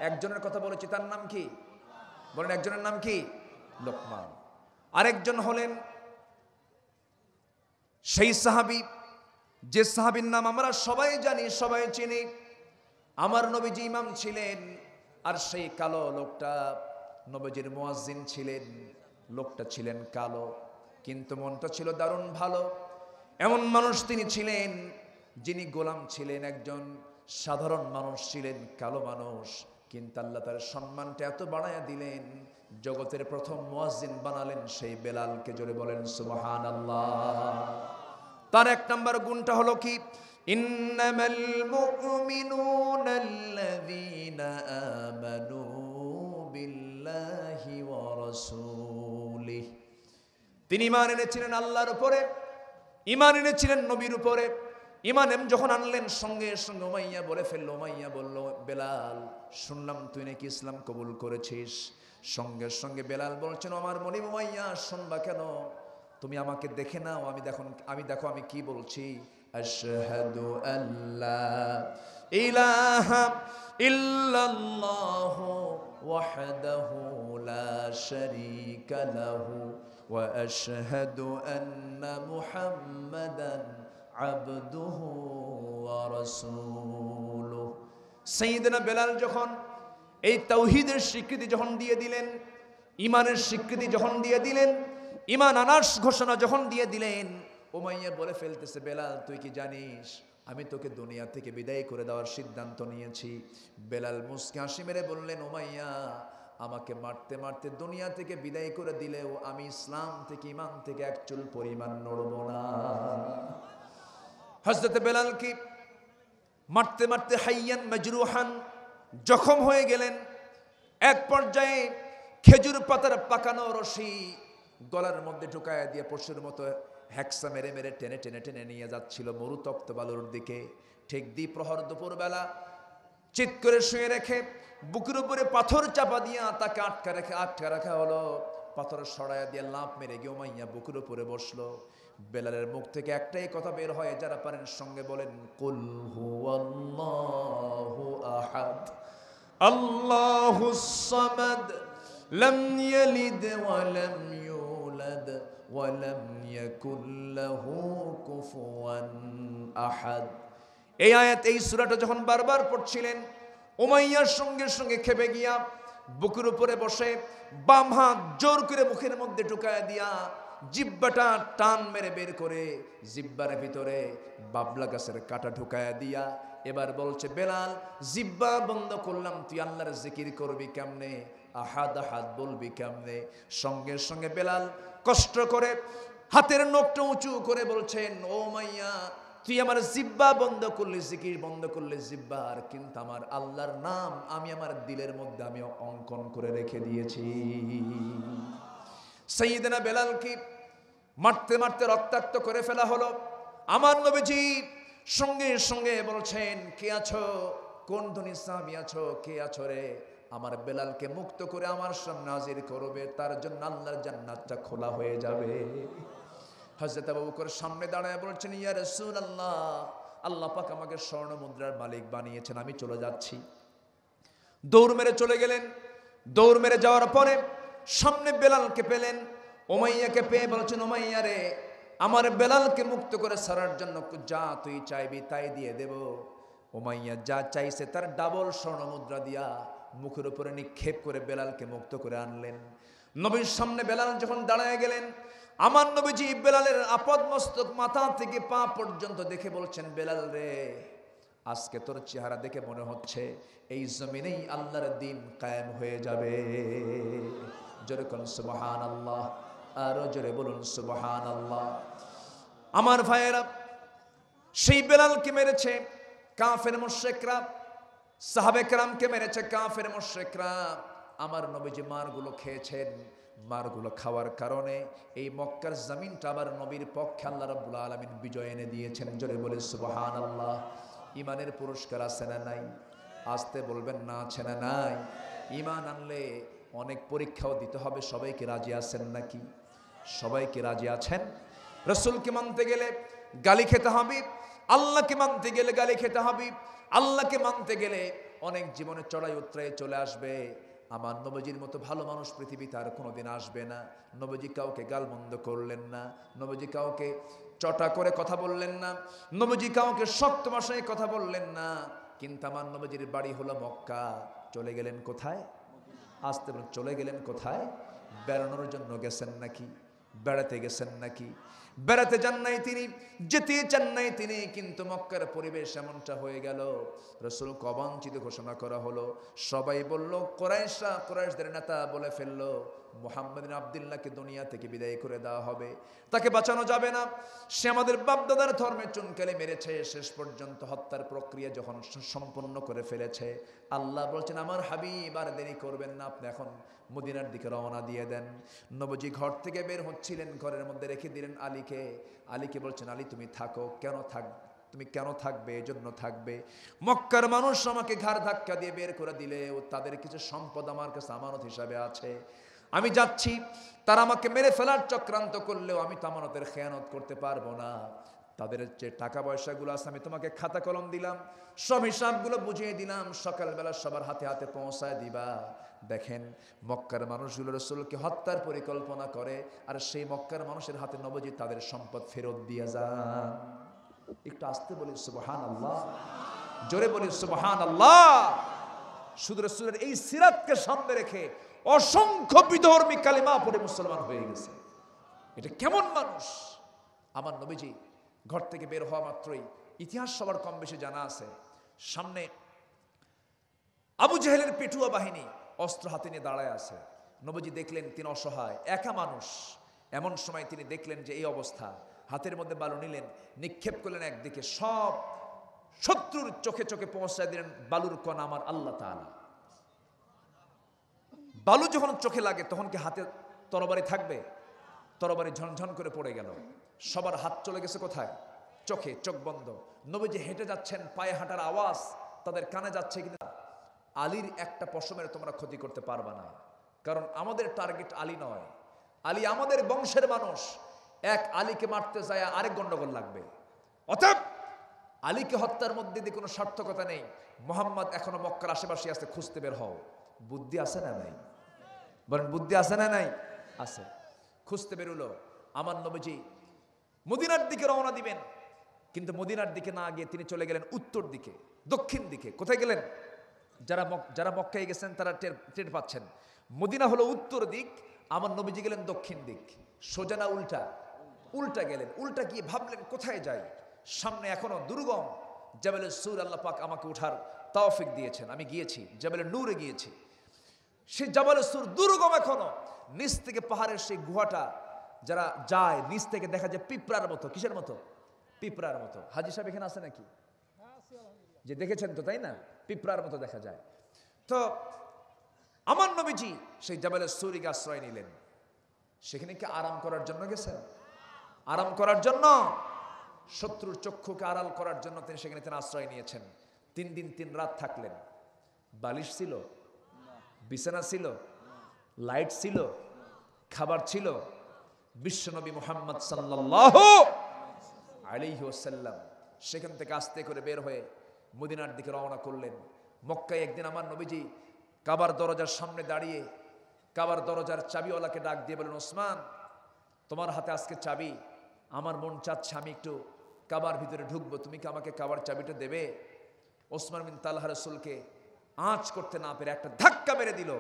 একজনের কথা বলেছি, তার নাম কি? বলেন একজনের নাম কি? লোকমান। আরেকজন হলেন সেই সাহাবী, যে সাহাবীর নাম আমরা সবাই জানি, সবাই চিনি। আমার নবীজি ইমাম ছিলেন, আর সেই কালো লোকটা নবীজির মুয়াজ্জিন ছিলেন। লোকটা ছিলেন কালো, কিন্তু মনটা ছিল দারুণ ভালো। এমন মানুষ তিনি ছিলেন যিনি গোলাম ছিলেন, একজন সাধারণ মানুষ ছিলেন, কালো মানুষ, কিন্তু আল্লাহ তার সম্মানটা এত বাড়ায়া দিলেন, জগতের প্রথম মুয়াজ্জিন বানালেন সেই বেলালকে। জোরে বলেন সুবহানাল্লাহ। তার 1 নম্বর গুণটা হলো কি? ইন্নামাল মুমিনুনা আল্লাযীনা আমানু বিল্লাহি ওয়া রাসূলিহি। তিনি ঈমান এনেছিলেন আল্লাহর উপরে, ঈমান এনেছিলেন নবীর উপরে। ঈমান যখন আনলেন, সঙ্গে সঙ্গে উমাইয়া বলে ফেললো, উমাইয়া বলল, বেলাল শুনলাম তুই নাকি ইসলাম কবুল করেছিস। সঙ্গে সঙ্গে বেলাল বলছেন, আমার মনি উমাইয়া শুনবা কেন? তুমি আমাকে দেখে নাও, আমি দেখো আমি কি বলছি। আশহাদু আল্লা ইলাহা ইল্লাল্লাহু ওয়াহদাহু লা শারীকা লাহু ওয়া আশহাদু আন্না মুহাম্মাদান আবদুহু ওয়া রাসূলুহু। সাইয়েদনা বেলাল যখন এই তাওহীদের স্বীকৃতি যখন দিয়ে দিলেন, ঈমানের স্বীকৃতি যখন দিয়ে দিলেন, ঈমান আনার ঘোষণা যখন দিয়ে দিলেন, উমাইয়া বলে ফেলতেছে, বেলাল তুই কি জানিস আমি তোকে দুনিয়া থেকে বিদায় করে দেওয়ার সিদ্ধান্ত নিয়েছি। বেলাল মুস্কি হাসি মেরে বললেন, উমাইয়া আমাকে মারতে মারতে দুনিয়া থেকে বিদায় করে দিলেও আমি ইসলাম থেকে, ঈমান থেকে এক চুল পরিমাণ নড়ব না। হযরত বেলাল কি মারতে মারতে হাইয়ান মাজরুহান জখম হয়ে গেলেন। এক পর্যায়ে খেজুর পাতার পাকানো রশি গলার মধ্যে ঢুকায় দিয়ে পশুর মতো হ্যাকসা মেরে মেরে টেনে টেনে টেনে নিয়ে যাচ্ছিল মরুতপ্ত বালুর দিকে। ঠিক দ্বিপ্রহর দুপুরবেলা চিৎ করে শুয়ে রেখে বুকের উপরে পাথর চাপা দিয়া তাকে আটকা রাখা হলো। পাথর সরাইয়া দিয়ে লাফ মেরে গিয়ে উমাইয়া বুকের উপরে বসলো। বেলালের মুখ থেকে একটাই কথা বের হয়, যারা পারেন সঙ্গে বলেন, কুল হুয়াল্লাহু আহাদ আল্লাহুস সামাদ লাম ইয়ালিদ ওয়া লাম ইউলাদ ওয়া লাম ইয়াকুল লাহু কুফুয়ান আহাদ। এই আয়াত, এই সূরাটা যখন বারবার পড়ছিলেন, উমাইয়ার সঙ্গে সঙ্গে খেপে গিয়া বুকের উপরে বসে বাম হাত জোর করে মুখের মধ্যে ঢুকায় দিয়া জিব্বাটা টান মেরে বের করে জিব্বার ভিতরে বাবলা গাছের কাঁটা ঢুকায় দিয়া এবার বলছে, বেলাল জিব্বা বন্ধ করলাম, তুই আল্লাহর জিকির করবি কেমনে, আহাদ আহাদ বলবি কেমনে। সঙ্গে সঙ্গে বেলাল কষ্ট করে হাতের নখটা উঁচু করে বলছেন, ও মাইয়া তুই আমার জিব্বা বন্ধ করলে, জিকির বন্ধ করলে জিব্বা, আর কিন্তু আমার আল্লাহর নাম আমি আমার দিলের মধ্যে আমি অঙ্কন করে রেখে দিয়েছি। সাইয়েদনা বেলালকে মারতে মারতে রক্তাক্ত করে ফেলা হলো। আমার নবীজি সঙ্গে সঙ্গে বলছেন, কে আছো, কোন ধনী সাহাবী আছো, কে আছো রে? আমার বেলালকে মুক্ত করে আমার সামনে হাজির করবে, তার জন্য আল্লাহর জান্নাতটা খোলা হয়ে যাবে। হযরত আবু বকর সামনে দাঁড়ায় বলছেন, ইয়া রাসূলুল্লাহ, আল্লাহ পাক আমাকে স্বর্ণ মুদ্রার মালিক বানিয়েছেন, আমি চলে যাচ্ছি। দৌড় মেরে চলে গেলেন। দৌড় মেরে যাওয়ার পরে সামনে বেলালকে পেলেন। উমাইয়াকে পেয়ে বলছেন, উমাইয়া রে, আমার বেলালকে মুক্ত করে ছাড়ার জন্য যা তুই চাইবি তাই দিয়ে দেব। উমাইয়া যা চাইছে তার ডাবল স্বর্ণ মুদ্রা দিয়া মুখের উপরে নিক্ষেপ করে বেলালকে মুক্ত করে আনলেন। নবীর সামনে বেলাল যখন দাঁড়ায় গেলেন, আমার নবীজি বেলালের আপদ মস্তক মাথা থেকে পা পর্যন্ত দেখে বলছেন, বেলাল রে, আজকে তোর চেহারা দেখে মনে হচ্ছে এই জমিনেই আল্লাহর দ্বীন কায়েম হয়ে যাবে। জোরে বলুন সুবহানাল্লাহ, আরো জোরে বলুন সুবহানাল্লাহ। আমার ভাইয়েরা, সেই বেলালকে মেরেছে কাফের মুশরিকরা, সাহাবে কেরামকে মেরেছে কাফের মুশরিকরা। আমার নবীজি মারগুলো খেয়েছেন। মারগুলো খাওয়ার কারণে এই মক্কার জমিনটা আবার নবীর পক্ষে আল্লাহ রাব্বুল আলামিন বিজয় এনে দিয়েছেন। জোরে বলে সুবহানাল্লাহ। ইমানের পুরস্কার আছে না নাই? আসতে বলবেন না, আছে না নাই? ইমান আনলে অনেক পরীক্ষাও দিতে হবে। সবাইকে রাজি আছেন নাকি? সবাইকে রাজি আছেন? রাসূলকে মানতে গেলে গালি খেতে হবে, আল্লাহকে মানতে গেলে গালি খেতে হবে। আল্লাহকে মানতে গেলে অনেক জীবনে চড়াই উতরাই চলে আসবে। আমার নবীজির মতো ভালো মানুষ পৃথিবীতে আর কোনোদিন আসবে না। নবীজি কাউকে গালমন্দ করলেন না, নবীজি কাউকে চটা করে কথা বললেন না, নবীজি কাউকে শক্ত ভাষায় কথা বললেন না। কিন্তু আমার নবীজির বাড়ি হলো মক্কা। চলে গেলেন কোথায়? আসতে বলেন, চলে গেলেন কোথায়? বেড়ানোর জন্য গেছেন নাকি? বেড়াতে গেছেন নাকি? বেড়াতে যান নাই তিনি, যেতে চান নাই তিনি, কিন্তু মক্কার পরিবেশ এমনটা হয়ে গেল, রাসূল অবাঞ্ছিত ঘোষণা করা হলো। সবাই বলল, কুরাইশদের নেতা বলে ফেললো, মুহাম্মদ বিন আব্দুল্লাহকে দুনিয়া থেকে বিদায় করে দেওয়া হবে, তাকে বাঁচানো যাবে না। সে আমাদের বাপদাদার ধর্মে চুনকালি মেরেছে, শেষ পর্যন্ত হত্যার প্রক্রিয়া যখন সম্পন্ন করে ফেলেছে, আল্লাহ বলছেন, আমার হাবিব আর দেরি করবেন না, আপনি এখন মদিনার দিকে রওনা দিয়ে দেন। নবীজি ঘর থেকে বের হচ্ছিলেন, ঘরের মধ্যে রেখে দিলেন আলীকে। আলীকে বলছেন, আলী তুমি থাকো। তুমি কেন থাকবে? এজন্য থাকবে, মক্কার মানুষ আমাকে ঘাড় ধাক্কা দিয়ে বের করে দিলে ও তাদের কিছু সম্পদ আমার কাছে আমানত হিসাবে আছে, আমি যাচ্ছি। তারা আমাকে মেরে ফেলার চক্রান্ত করলেও আমি তো আমানতের খেয়ানত করতে পারবো না। তাদের যে টাকা পয়সাগুলো আছে আমি তোমাকে খাতা কলম দিলাম, সব হিসাবগুলো বুঝিয়ে দিলাম, সকালবেলা সবার হাতে হাতে পৌঁছায় দিবা। দেখেন, মক্কার মানুষগুলো রাসূলকে হত্যার পরিকল্পনা করে, আর সেই মক্কার মানুষের হাতে নবীজি তাদের সম্পদ ফেরত দিয়ে যান। একটু আস্তে বলি সুবহানাল্লাহ, জোরে বলি সুবহানাল্লাহ। শুধু রাসূলের এই সিরাতকে সামনে রেখে অসংখ্য বিধর্মী কালিমা পড়ে মুসলমান হয়ে গেছে। এটা কেমন মানুষ? আমার নবীজি ঘর থেকে বের হওয়া মাত্রই, ইতিহাস সবার কম বেশি জানা আছে, সামনে আবু জেহেলের পেটুয়া বাহিনী অস্ত্র হাতে নিয়ে দাঁড়ায় আছে। নবীজি দেখলেন তিনি অসহায়, একা মানুষ। এমন সময় তিনি দেখলেন যে এই অবস্থা, হাতের মধ্যে বালু নিলেন, নিক্ষেপ করলেন একদিকে, সব শত্রুর চোখে চোখে পৌঁছায় দিলেন বালুর কণা আমার আল্লাহ তাআলা। বালু যখন চোখে লাগে তখন কি হাতে তরবারি থাকবে? তরবারি ঝনঝন করে পড়ে গেল। সবার হাত চলে গেছে কোথায়? চোখে, চোখ বন্ধ। নবীজি হেঁটে যাচ্ছেন, পায়ে হাঁটার আওয়াজ তাদের কানে যাচ্ছে, কিন্তু আলীর একটা পশমের তোমরা ক্ষতি করতে পারবা না, কারণ আমাদের টার্গেট আলী নয়, আলী আমাদের বংশের মানুষ। এক আলীকে মারতে যায় আরেক গন্ডগোল লাগবে। অতএব আলীকে হত্যার মধ্যে দিয়ে কোনো সার্থকতা নেই। মোহাম্মদ এখনো মক্কার আশেপাশে আছে, খুঁজতে বের হও। বুদ্ধি আছে না নাই? বলেন, বুদ্ধি আছে না নাই? আছে। খুঁজতে বেরোলো। আমার নবীজি মদিনার দিকে রওনা দিবেন, কিন্তু মদিনার দিকে না গিয়ে তিনি চলে গেলেন উত্তর দিকে, দক্ষিণ দিকে। কোথায় গেলেন? যারা মক্কায় গেছেন তারা টের পাচ্ছেন, মদিনা হলো উত্তর দিক, আমার নবীজি গেলেন দক্ষিণ দিক। সোজা না উল্টা? উল্টা গেলেন। উল্টা গিয়ে ভাবলেন কোথায় যাই, সামনে এখনো দুর্গম জাবালে সূর, আল্লাহ পাক আমাকে ওঠার তৌফিক দিয়েছেন, আমি গিয়েছি, জাবালে নূরে গিয়েছি। সেই জাবালে সূর দুর্গম এখনো, নিচ থেকে পাহাড়ের সেই গুহাটা যারা যায়, নিচ থেকে দেখা যায় পিঁপড়ার মতো। কিসের মতো? পিঁপড়ার মতো। হাজী সাহেব এখানে আছে নাকি? যে দেখেছেন তো, তাই না? পিঁপড়ার মতো দেখা যায়। তো আমার নবীজি সেই জাবালে সূরিকে আশ্রয় নিলেন। সেখানে কি আরাম করার জন্য গেছেন? আরাম করার জন্য, শত্রুর চক্ষুকে আড়াল করার জন্য তিনি সেখানে আশ্রয় নিয়েছেন। 3 দিন 3 রাত থাকলেন। বালিশ ছিল, বিছানা ছিল, লাইট ছিল, খাবার ছিল। বিশ্বনবী মুহাম্মদ সাল্লাল্লাহু আলাইহি ওয়াসাল্লাম সেখান থেকে আস্তে করে বের হয়ে মদিনার দিকে রওনা করলেন। মক্কায় একদিন আমার নবীজি কাবার দরজার সামনে দাঁড়িয়ে কাবার দরজার চাবিওয়ালাকে ডাক দিয়ে বলেন, ওসমান, তোমার হাতে আজকে চাবি, আমার মন চাচ্ছে আমি একটু কাবার ভিতরে ঢুকবো, তুমি কি আমাকে কাবার চাবিটা দেবে? ওসমান বিন তালহা রাসূলকে আঁচ করতে না পেরে একটা ধাক্কা মেরে দিল।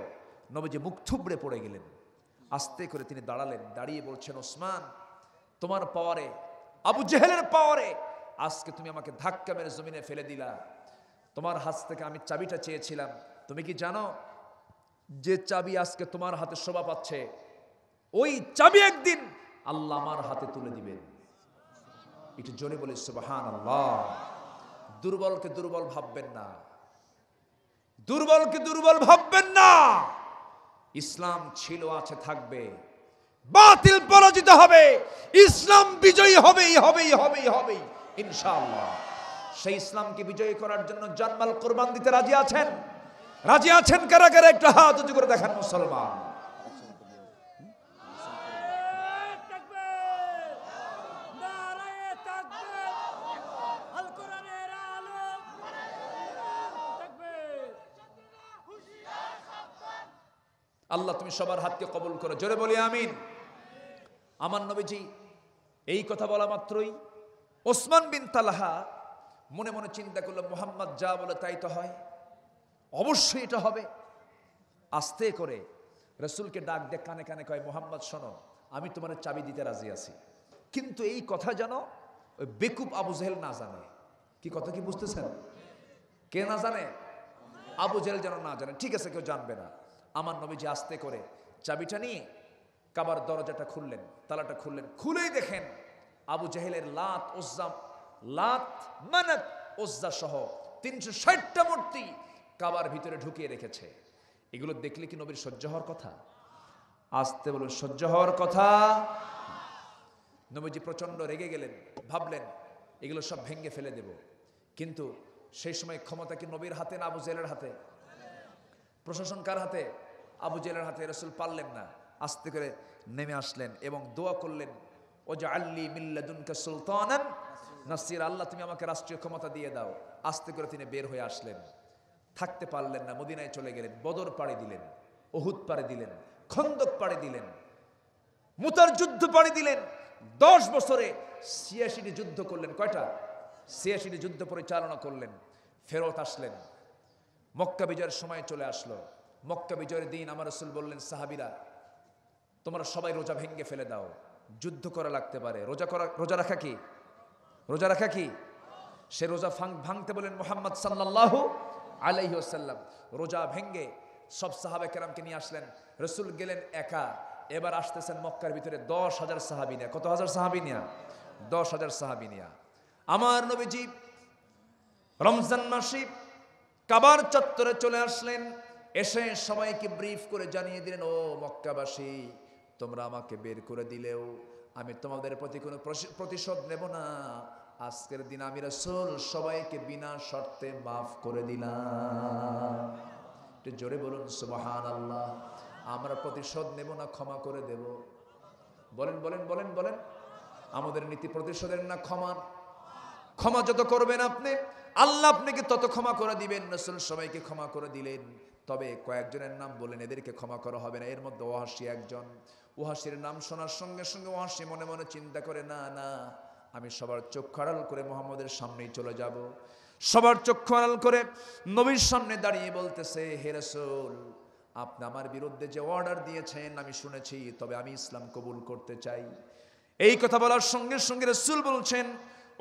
নবীজি মুখ থুবড়ে পড়ে গেলেন। আস্তে করে তিনি দাঁড়ালেন, দাঁড়িয়ে বলছেন, ওসমান, তোমার পাওয়ারে, আবু জেহেলের পাওয়ারে আজকে তুমি আমাকে ধাক্কা মেরে জমিনে ফেলে দিলা। তোমার হাত থেকে আমি চাবিটা চেয়েছিলাম। তুমি কি জানো যে চাবি আজকে তোমার হাতে শোভা পাচ্ছে, ওই চাবি একদিন আল্লাহ আমার হাতে তুলে দিবেন। একটু জোরে বলি সুবহানাল্লাহ। দুর্বলকে দুর্বল ভাববেন না, দুর্বলকে দুর্বল ভাববেন না। ইসলাম ছিল, আছে, থাকবে। বাতিল পরাজিত হবে, ইসলাম বিজয়ী হবেই হবেই হবেই হবেই ইনশাআল্লাহ। সেই ইসলামকে বিজয়ী করার জন্য জানমাল কুরবান দিতে রাজি আছেন? রাজি আছেন কারা কারা? একটা হাত উঁচু করে দেখান মুসলমান। আল্লাহ তুমি সবার হাতকে কবুল করো, জোরে বলি আমিন। আমার নবীজি এই কথা বলা মাত্রই ওসমান বিন তালহা মনে মনে চিন্তা করলো, মুহাম্মদ যা বলে তাই তো হয়, অবশ্যই এটা হবে। আস্তে করে রাসূলকে ডাক দিয়ে কানে কানে কয়, মুহাম্মদ শোনো, আমি তোমার চাবি দিতে রাজি আছি, কিন্তু এই কথা যেন ওই বেকুব আবু জেহেল না জানে। কি কথা কি বুঝতেছেন? কে না জানে? আবু জেহেল যেন না জানে। ঠিক আছে, কেউ জানবে না। আমার নবীজি আস্তে করে চাবিটা নিয়ে কাবার দরজাটা খুললেন, তালাটা খুললেন। খুলেই দেখেন আবু জেহেলের লাত, উজ্জা, লাত, মানাত, উজ্জা সহ 360টা মূর্তি কাবার ভিতরে ঢুকিয়ে রেখেছে। এগুলো দেখলে কি নবীর সহ্য হওয়ার কথা? আস্তে বলুন, সহ্য হওয়ার কথা? নবীজি প্রচন্ড রেগে গেলেন, ভাবলেন এগুলো সব ভেঙে ফেলে দেব। কিন্তু সেই সময় ক্ষমতা কি নবীর হাতে না আবু জেহেলের হাতে? প্রশাসন কার হাতে? আবু জেহেলের হাতে। রাসূল পারলেন না, আস্তে করে নেমে আসলেন এবং দোয়া করলেন, ওয়াজআলনি মিন লাদুনকা সুলতানান নাসির, আল্লাহ তুমি আমাকে রাষ্ট্রীয় ক্ষমতা দিয়ে দাও। আস্তে করে তিনি বের হয়ে আসলেন। থাকতে পারলেন না, মদিনায় চলে গেলেন। বদর পাড়ি দিলেন, উহুদ পাড়ি দিলেন, খন্দক পাড়ি দিলেন, মুতার যুদ্ধ পাড়ি দিলেন। 10 বছরে 86টি যুদ্ধ করলেন। কয়টা? 86টি যুদ্ধ পরিচালনা করলেন। ফেরত আসলেন। মক্কা বিজয়ের সময় চলে আসলো। মক্কা বিজয়ের দিন আমার রাসূল বললেন, সাহাবীরা তোমরা সবাই রোজা ভেঙে ফেলে দাও। যুদ্ধ করা লাগতে পারে। রোজা রাখা কি? রোজা রাখা কি? সে রোজা ভাঙতে বলেন মুহাম্মদ সাল্লাল্লাহু আলাইহি ওয়াসাল্লাম। রোজা ভেঙ্গে সব সাহাবা কেরামকে নিয়ে আসলেন। রসুল গেলেন একা। এবার আসতেছেন মক্কার ভিতরে 10,000 সাহাবী নিয়ে। কত হাজার সাহাবী নিয়ে? 10,000 সাহাবী নিয়ে। আমার নবীজি রমজান মাসে কাবার চত্বরে চলে আসলেন। এসে সবাইকে ব্রিফ করে জানিয়ে দিলেন, ও মক্কাবাসী, তোমরা আমাকে বের করে দিলেও আমি তোমাদের প্রতি কোনো প্রতিশোধ নেব না। আজকের দিন আমি রাসূল সবাইকে বিনা শর্তে মাফ করে দিলাম। একটু জোরে বলুন সুবহানাল্লাহ। আমরা প্রতিশোধ নেব না, ক্ষমা করে দেব। বলেন বলেন বলেন বলেন। আমাদের নীতি প্রতিশোধের না ক্ষমা? ক্ষমা যত করবেন আপনি, আল্লাহ আপনাকে তত ক্ষমা করে দিবেন। রাসূল সবাইকে ক্ষমা করে দিলেন। তবে কয়েকজনের নাম বলেন, এদেরকে ক্ষমা করা হবে না। এর মধ্যে ওয়াহশী একজন। ওয়াহশীর নাম শোনার সঙ্গে সঙ্গে ওয়াহশী মনে মনে চিন্তা করে, না না, আমি সবার চক্ষু আড়াল করে মুহাম্মদের সামনেই চলে যাব। সবার চক্ষু আড়াল করে নবীর সামনে দাঁড়িয়ে বলতেছে, হে রাসূল, আপনি আমার বিরুদ্ধে যে অর্ডার দিয়েছেন আমি শুনেছি, তবে আমি ইসলাম কবুল করতে চাই। এই কথা বলার সঙ্গে সঙ্গে রাসূল বলছেন,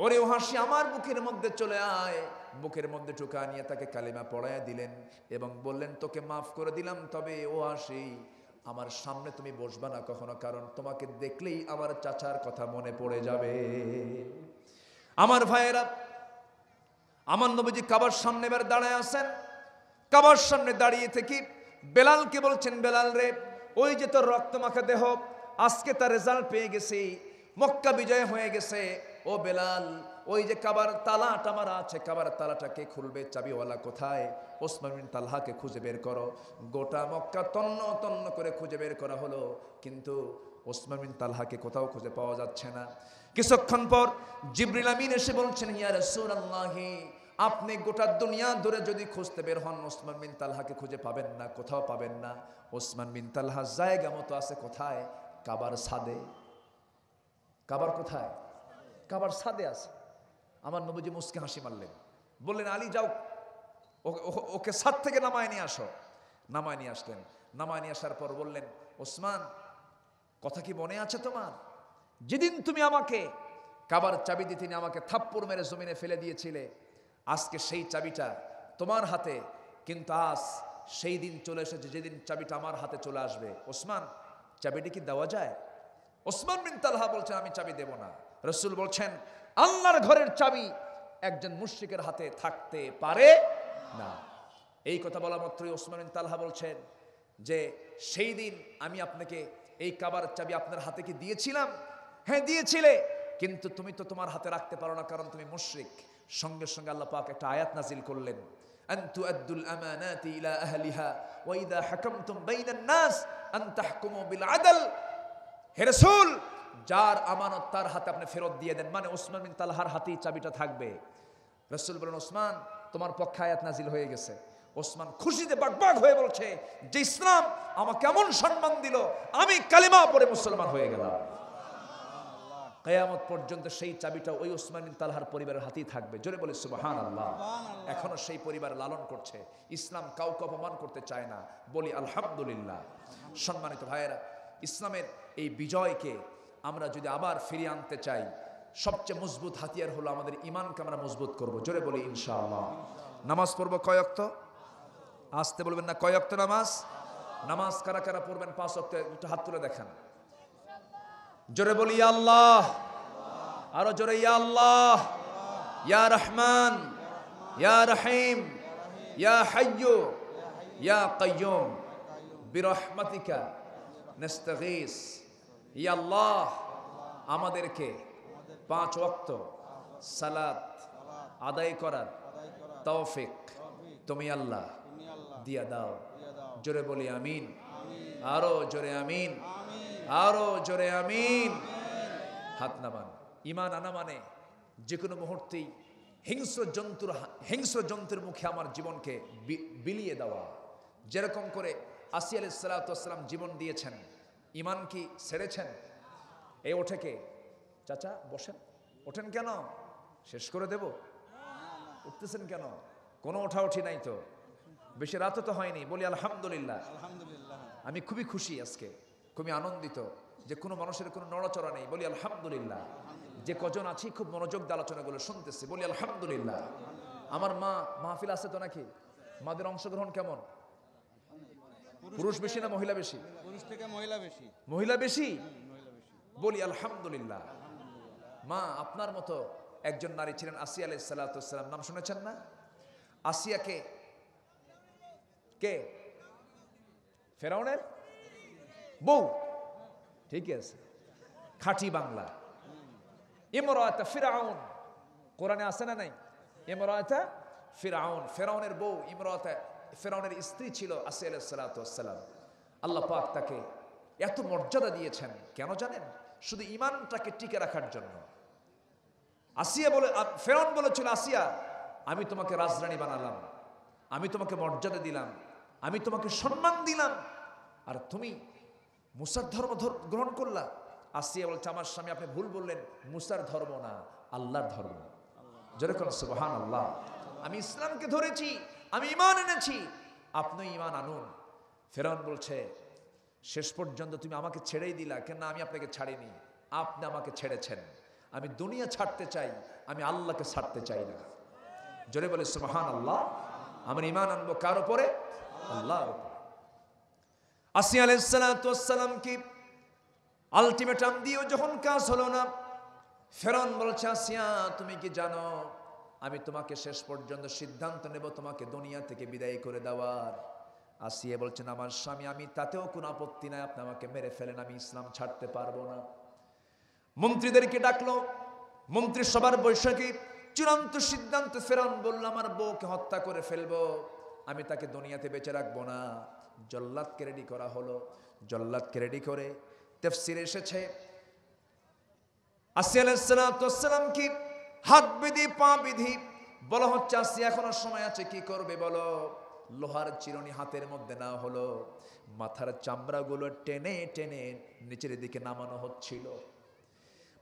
ওরে ওয়াহশী, আমার বুকের মধ্যে চলে আয়। বুকের মধ্যে ঢুকা নিয়ে তাকে কালিমা পড়ায়া দিলেন এবং বললেন, তোকে মাফ করে দিলাম, তবে ওয়াহশী, আমার সামনে তুমি বসবা না কখনো, কারণ তোমাকে দেখলেই আমার চাচার কথা মনে পড়ে যাবে। আমার ভাইয়েরা, আমার নবীজি কাবার সামনে এবার দাঁড়ায় আছেন। কাবার সামনে দাঁড়িয়ে থেকে বেলালকে বলছেন, বেলাল রে, ওই যে তোর রক্তমাখা দেহ, আজকে তার রেজাল্ট পেয়ে গেছি, মক্কা বিজয় হয়ে গেছে। ও বেলাল, ওই যে কাবার তালাটা আমার আছে, কাবার তালাটা কে খুলবে? চাবিওয়ালা কোথায়? ওসমান বিন তালহাকে খুঁজে বের করো। গোটা মক্কা তন্ন তন্ন করে খুঁজে বের করা হলো, কিন্তু ওসমান বিন তালহাকে কোথাও খুঁজে পাওয়া যাচ্ছে না। কিছুক্ষণ পর জিবরিল আমিন এসে বলছেন, ইয়া রাসূলুল্লাহ, আপনি গোটা দুনিয়া ধরে যদি খুঁজতে বের হন, ওসমান বিন তালহাকে খুঁজে পাবেন না, কোথাও পাবেন না। ওসমান বিন তালহা জায়গা মতো আছে কোথায়? কাবার ছাদে। কাবার কোথায়? কাবার ছাদে আছে। আমার নবীজি মুস্কে হাসি মারলেন, বললেন, আলী যাও, ওকে ছাদ থেকে নামায় নিয়ে আসো। নামায় নিয়ে আসলেন। নামায় নিয়ে আসার পর বললেন, ওসমান, কথা কি মনে আছে তোমার? যেদিন তুমি আমাকে কাবার চাবি দিয়ে তিনি আমাকে থাপ্পড় মেরে জমিনে ফেলে দিয়েছিলে, আজকে সেই চাবিটা তোমার হাতে, কিন্তু আজ সেই দিন চলে এসেছে যেদিন চাবিটা আমার হাতে চলে আসবে। ওসমান, চাবিটি কি দেওয়া যায়? ওসমান বিন তালহা বলছেন, আমি চাবি দেব না। রাসূল বলছেন, আল্লাহর ঘরের চাবি একজন মুশরিকের হাতে থাকতে পারে না। এই কথা বলা মাত্রই ওসমান বিন তালহা বলছেন যে, সেই দিন আমি আপনাকে এই কাবার চাবি আপনার হাতে কি দিয়েছিলাম? হ্যাঁ দিয়েছিলে, কিন্তু তুমি তো তোমার হাতে রাখতে পারো না, কারণ তুমি মুশরিক। সঙ্গে সঙ্গে আল্লাহ পাক একটা আয়াত নাজিল করলেন, আন তুআদ্দুল আমানাতি ইলা আহলিহা ওয়া ইযা হাকামতুম বাইনান নাস আন তাহকুমু বিল আদল। হে রাসূল, যার আমানত তার হাতে আপনি ফেরত দিয়ে দেন। মানে ওসমান বিন তালহার হাতেই চাবিটা থাকবে। রাসূল বলেন, ওসমান, তোমার পক্ষে আয়াত নাজিল হয়ে গেছে। ওসমান খুশিতে বাগবাগ হয়ে বলছে যে, ইসলাম আমাকে এমন সম্মান দিল, আমি কালিমা পড়ে মুসলমান হয়ে গেলাম। কিয়ামত পর্যন্ত সেই চাবিটা ওই ওসমান বিন তালহার পরিবারের হাতেই থাকবে। জোরে বলে সুবহানাল্লাহ। এখনো সেই পরিবার লালন করছে। ইসলাম কাউকে অপমান করতে চায় না। বলি আলহামদুলিল্লাহ। সম্মানিত ভাইয়েরা, ইসলামের এই বিজয়কে আমরা যদি আবার ফিরিয়ে আনতে চাই, সবচেয়ে মজবুত হাতিয়ার হলো আমাদের ঈমানকে আমরা মজবুত করব। জোরে বলি ইনশাআল্লাহ। নামাজ পড়ব কয় ওয়াক্ত? আসতে বলবেন না, কয় ওয়াক্ত নামাজ? নামাজ কারা কারা পড়বেন 5 ওয়াক্ত? একটু হাত তুলে দেখান। জোরে বলি ইয়া আল্লাহ। আরো জোরে ইয়া আল্লাহ, ইয়া রহমান, ইয়া রহিম, ইয়া হাইয়্যু, ইয়া কাইয়্যুম, বিরহমাতিকা নাস্তাগীস। ইয়া আল্লাহ, আমাদেরকে 5 ওয়াক্ত সালাত আদায় করার তৌফিক তুমি আল্লাহ দিয়া দাও। জোরে বলি আমিন। আরো জোরে আমিন, আরো জোরে আমিন। হাত নামান। ঈমান আনা মানে যে কোনো মুহূর্তেই হিংস্র জন্তুর মুখে আমার জীবনকে বিলিয়ে দেওয়া। যেরকম করে আসি আলাইহিস সালাতু ওয়াস সালাম জীবন দিয়েছেন, ঈমান কি ছেড়েছেন? এই ওঠে কে? চাচা বসেন। ওঠেন কেন? শেষ করে দেব? উঠতেছেন কেন? কোনো ওঠাউঠি নাই তো, বেশি রাতও তো হয়নি। বলি আলহামদুলিল্লাহ। আমি খুবই খুশি আজকে, খুবই আনন্দিত যে কোনো মানুষের কোনো নড়াচড়া নেই, বলি আলহামদুলিল্লাহ। যে কজন আছি খুব মনোযোগ দিয়ে আলোচনাগুলো শুনতেছি, বলি আলহামদুলিল্লাহ। আমার মা মাহফিল আছে তো নাকি? মাদের অংশগ্রহণ কেমন? পুরুষ বেশি না মহিলা বেশি? পুরুষ থেকে মহিলা বেশি। মহিলা বেশি? মহিলা বেশি। বলি আলহামদুলিল্লাহ। মা আপনার মতো একজন নারী ছিলেন আসিয়া আলাইহিস সালাতু ওয়াস সালাম, নাম শুনেছেন না? আসিয়াকে কে? ফেরাউনের বউ। ঠিক আছে, খাঁটি বাংলা। ইমরাত ফিরাউন, কোরআনে আছে না নাই? ইমরাত ফিরাউন, ফেরাউনের বউ। ইমরাত ফেরাউনের স্ত্রী ছিল আসিয়া আলাইহিস সালাতু ওয়াস সালাম। আল্লাহ পাক তাকে এত মর্যাদা দিয়েছেন কেন জানেন? শুধু ঈমানটাকে টিকে রাখার জন্য। আসিয়া বলে, ফেরাউন বলেছিল, আসিয়া আমি তোমাকে রাজরানী বানালাম, আমি তোমাকে মর্যাদা দিলাম, আমি তোমাকে সম্মান দিলাম, আর তুমি মুসার ধর্ম গ্রহণ করলা। আসিয়া বলছে, আমার স্বামী আপনি ভুল বললেন, মুসার ধর্ম না, আল্লাহর ধর্ম। যেরকম সুবহানাল্লাহ, আমি ইসলামকে ধরেছি, আমি ঈমান এনেছি, আপনি ঈমান আনুন। ফেরাউন বলছে, শেষ পর্যন্ত তুমি আমাকে ছেড়েই দিলা কেন? আমি আপনাকে ছাড়িনি, আপনি আমাকে ছেড়েছেন। আমি দুনিয়া ছাড়তে চাই, আমি আল্লাহকে ছাড়তে চাই না। জোরে বলে সুবহানাল্লাহ। আমার ঈমান আনবো কার উপরে? আল্লাহর উপরে। আসিয়া আলাইহিস সালাতু ওয়াস সালাম কি আলটিমেটাম দিয়েও যখন কাজ হলো না, ফেরাউন বলছে, আসিয়া তুমি কি জানো আমি তোমাকে শেষ পর্যন্ত সিদ্ধান্ত নেব তোমাকে দুনিয়া থেকে বিদায় করে দেওয়ার। আসিয়া বলছেন, আমার স্বামী আমি তাতেও কোনো আপত্তি নাই, আপনি আমাকে মেরে ফেলেন, আমি ইসলাম ছাড়তে পারবো না। মন্ত্রীদেরকে ডাকলো, মন্ত্রী সবার বৈঠকে চূড়ান্ত সিদ্ধান্ত। ফেরাউন বলল, আমার বউকে হত্যা করে ফেলবো, আমি তাকে দুনিয়াতে বেঁচে রাখবো না। জল্লাদকে রেডি করা হলো। জল্লাদকে রেডি করে তাফসীরে এসেছে আসিয়া আলাইহিস সালাতু ওয়াস সালাম কি হাত বেঁধে পা বেঁধে বলা হচ্ছে, আসিয়া এখনো সময় আছে, কি করবে বলো? লোহার চিরুনি হাতের মধ্যে না হলো, মাথার চামড়াগুলো টেনে টেনে নিচের দিকে নামানো হচ্ছিল।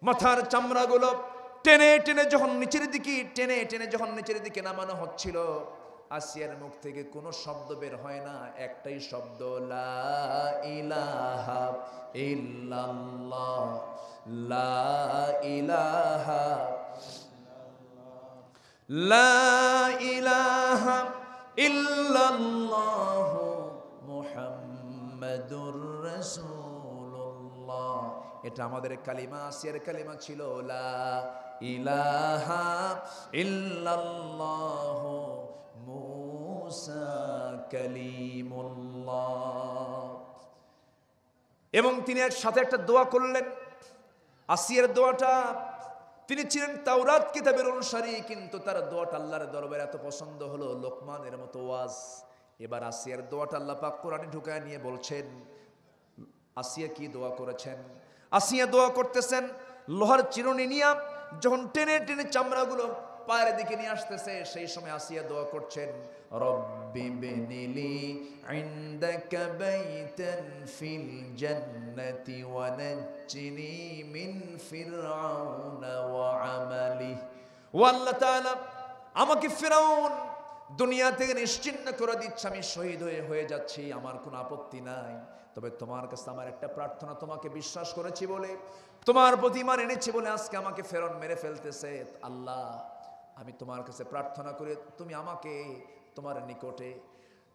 মাথার চামড়াগুলো টেনে টেনে যখন নিচের দিকে নামানো হচ্ছিল, আসিয়ার মুখ থেকে কোনো শব্দ বের হয় না, একটাই শব্দ, লা ইলাহা ইল্লাল্লাহ, লা ইলাহা, লা ইলাহা ইল্লাল্লাহ মুহাম্মাদুর রাসূলুল্লাহ। এটা আমাদের কালিমা, আসিয়ার কালিমা ছিল, লা ইলাহা ইল্লাল্লাহ মুসা কালিমুল্লাহ। এবং তিনি এর সাথে একটা দোয়া করলেন। আসিয়ার দোয়াটা, তিনি ছিলেন তাওরাত কিতাবের অনুসারী, কিন্তু তার দোয়াটা আল্লাহর দরবারে এত পছন্দ হলো, লোকমানের মতো ওয়াজ। এবার আসিয়ার দোয়াটা আল্লাহ পাক কোরআনে ঢুকায় নিয়ে বলছেন, আসিয়া কি দোয়া করেছেন? আসিয়া দোয়া করতেছেন, লোহার চিরুনি নিয়ে যখন টেনে টেনে চামড়াগুলো পায়ের দিকে নিয়ে আসতেছে, সেই সময় আসিয়া দোয়া করছেন, রব্বি বিনিলি ইনদাকা বাইতান ফিল জান্নাতি ওয়া নাজ্জিনি মিন ফিরআউনা ওয়া আমালিহি। ও আল্লাহ তাআলা, আমাকে ফিরআউন দুনিয়া থেকে নিশ্চিহ্ন করে দিচ্ছে, আমি শহীদ হয়ে যাচ্ছি, আমার কোনো আপত্তি নাই, তবে তোমার কাছে আমার একটা প্রার্থনা, তোমাকে বিশ্বাস করেছি বলে, তোমার প্রতি ঈমান এনেছি বলে আজকে আমাকে ফেরাউন মেরে ফেলতেছে। আল্লাহ, আমি তোমার কাছে প্রার্থনা করে তুমি আমাকে তোমার নিকটে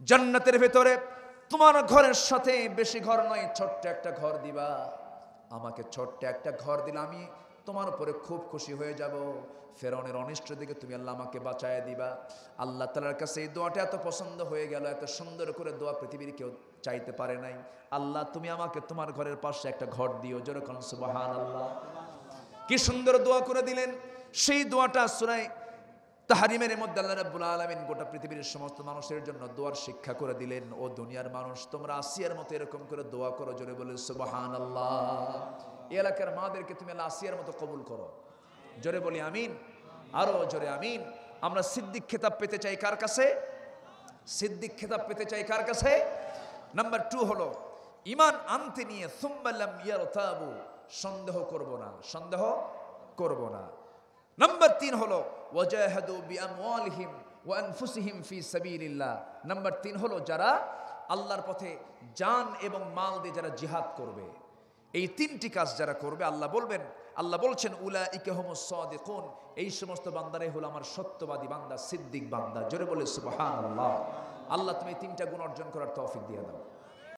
জান্নাতের ভেতরে তোমার ঘরের সাথে, বেশি ঘর নয়, ছোট্ট একটা ঘর দিবা আমাকে। ছোট্ট একটা ঘর দিলে আমি তোমার উপরে খুব খুশি হয়ে যাব। ফেরাউনের অনিষ্ট দিকে তুমি আল্লাহ আমাকে বাঁচায় দিবা। আল্লাহ তাআলার কাছে এই দোয়াটা এত পছন্দ হয়ে গেল, এত সুন্দর করে দোয়া পৃথিবীর কেউ চাইতে পারে নাই। আল্লাহ, তুমি আমাকে তোমার ঘরের পাশে একটা ঘর দিও। যেরকম সুবহানাল্লাহ, কি সুন্দর দোয়া করে দিলেন। সেই দোয়াটা সূরা তাহরিমের মধ্যে আল্লাহ রাব্বুল আলামিন গোটা পৃথিবীর সমস্ত মানুষের জন্য দোয়ার শিক্ষা করে দিলেন। ও দুনিয়ার মানুষ, তোমরা আসিয়ার মতো এরকম করে দোয়া করো। জোরে বলে সুবহানাল্লাহ। এই এলাকার মাদেরকে তুমি আসিয়ার মতো কবুল করো। জোরে বলি আমিন, আরো জোরে আমিন। আমরা সিদ্দিক খেতাব পেতে চাই কার কাছে? সিদ্দিক খেতাব পেতে চাই কার কাছে? নাম্বার 2 হলো ঈমান আনতে নিয়ে সুম্মা লাম ইয়ারতাবু, সন্দেহ করব না, সন্দেহ করব না। নাম্বার 3 হলো ওয়াজাহাদু বিআমওয়ালিহিম ওয়া আনফুসিহিম ফি সাবিলিল্লাহ। নাম্বার 3 হলো যারা আল্লাহর পথে জান এবং মাল দিয়ে যারা জিহাদ করবে। এই তিনটি কাজ যারা করবে আল্লাহ বলবেন, আল্লাহ বলছেন উলাইকা হুমুস সাদিকুন, এই সমস্ত বান্দারাই হলো আমার সত্যবাদী বান্দা, সিদ্দিক বান্দা। জোরে বলে সুবহানাল্লাহ। আল্লাহ তুমি এই তিনটা গুণ অর্জন করার তৌফিক দিয়ে দাও।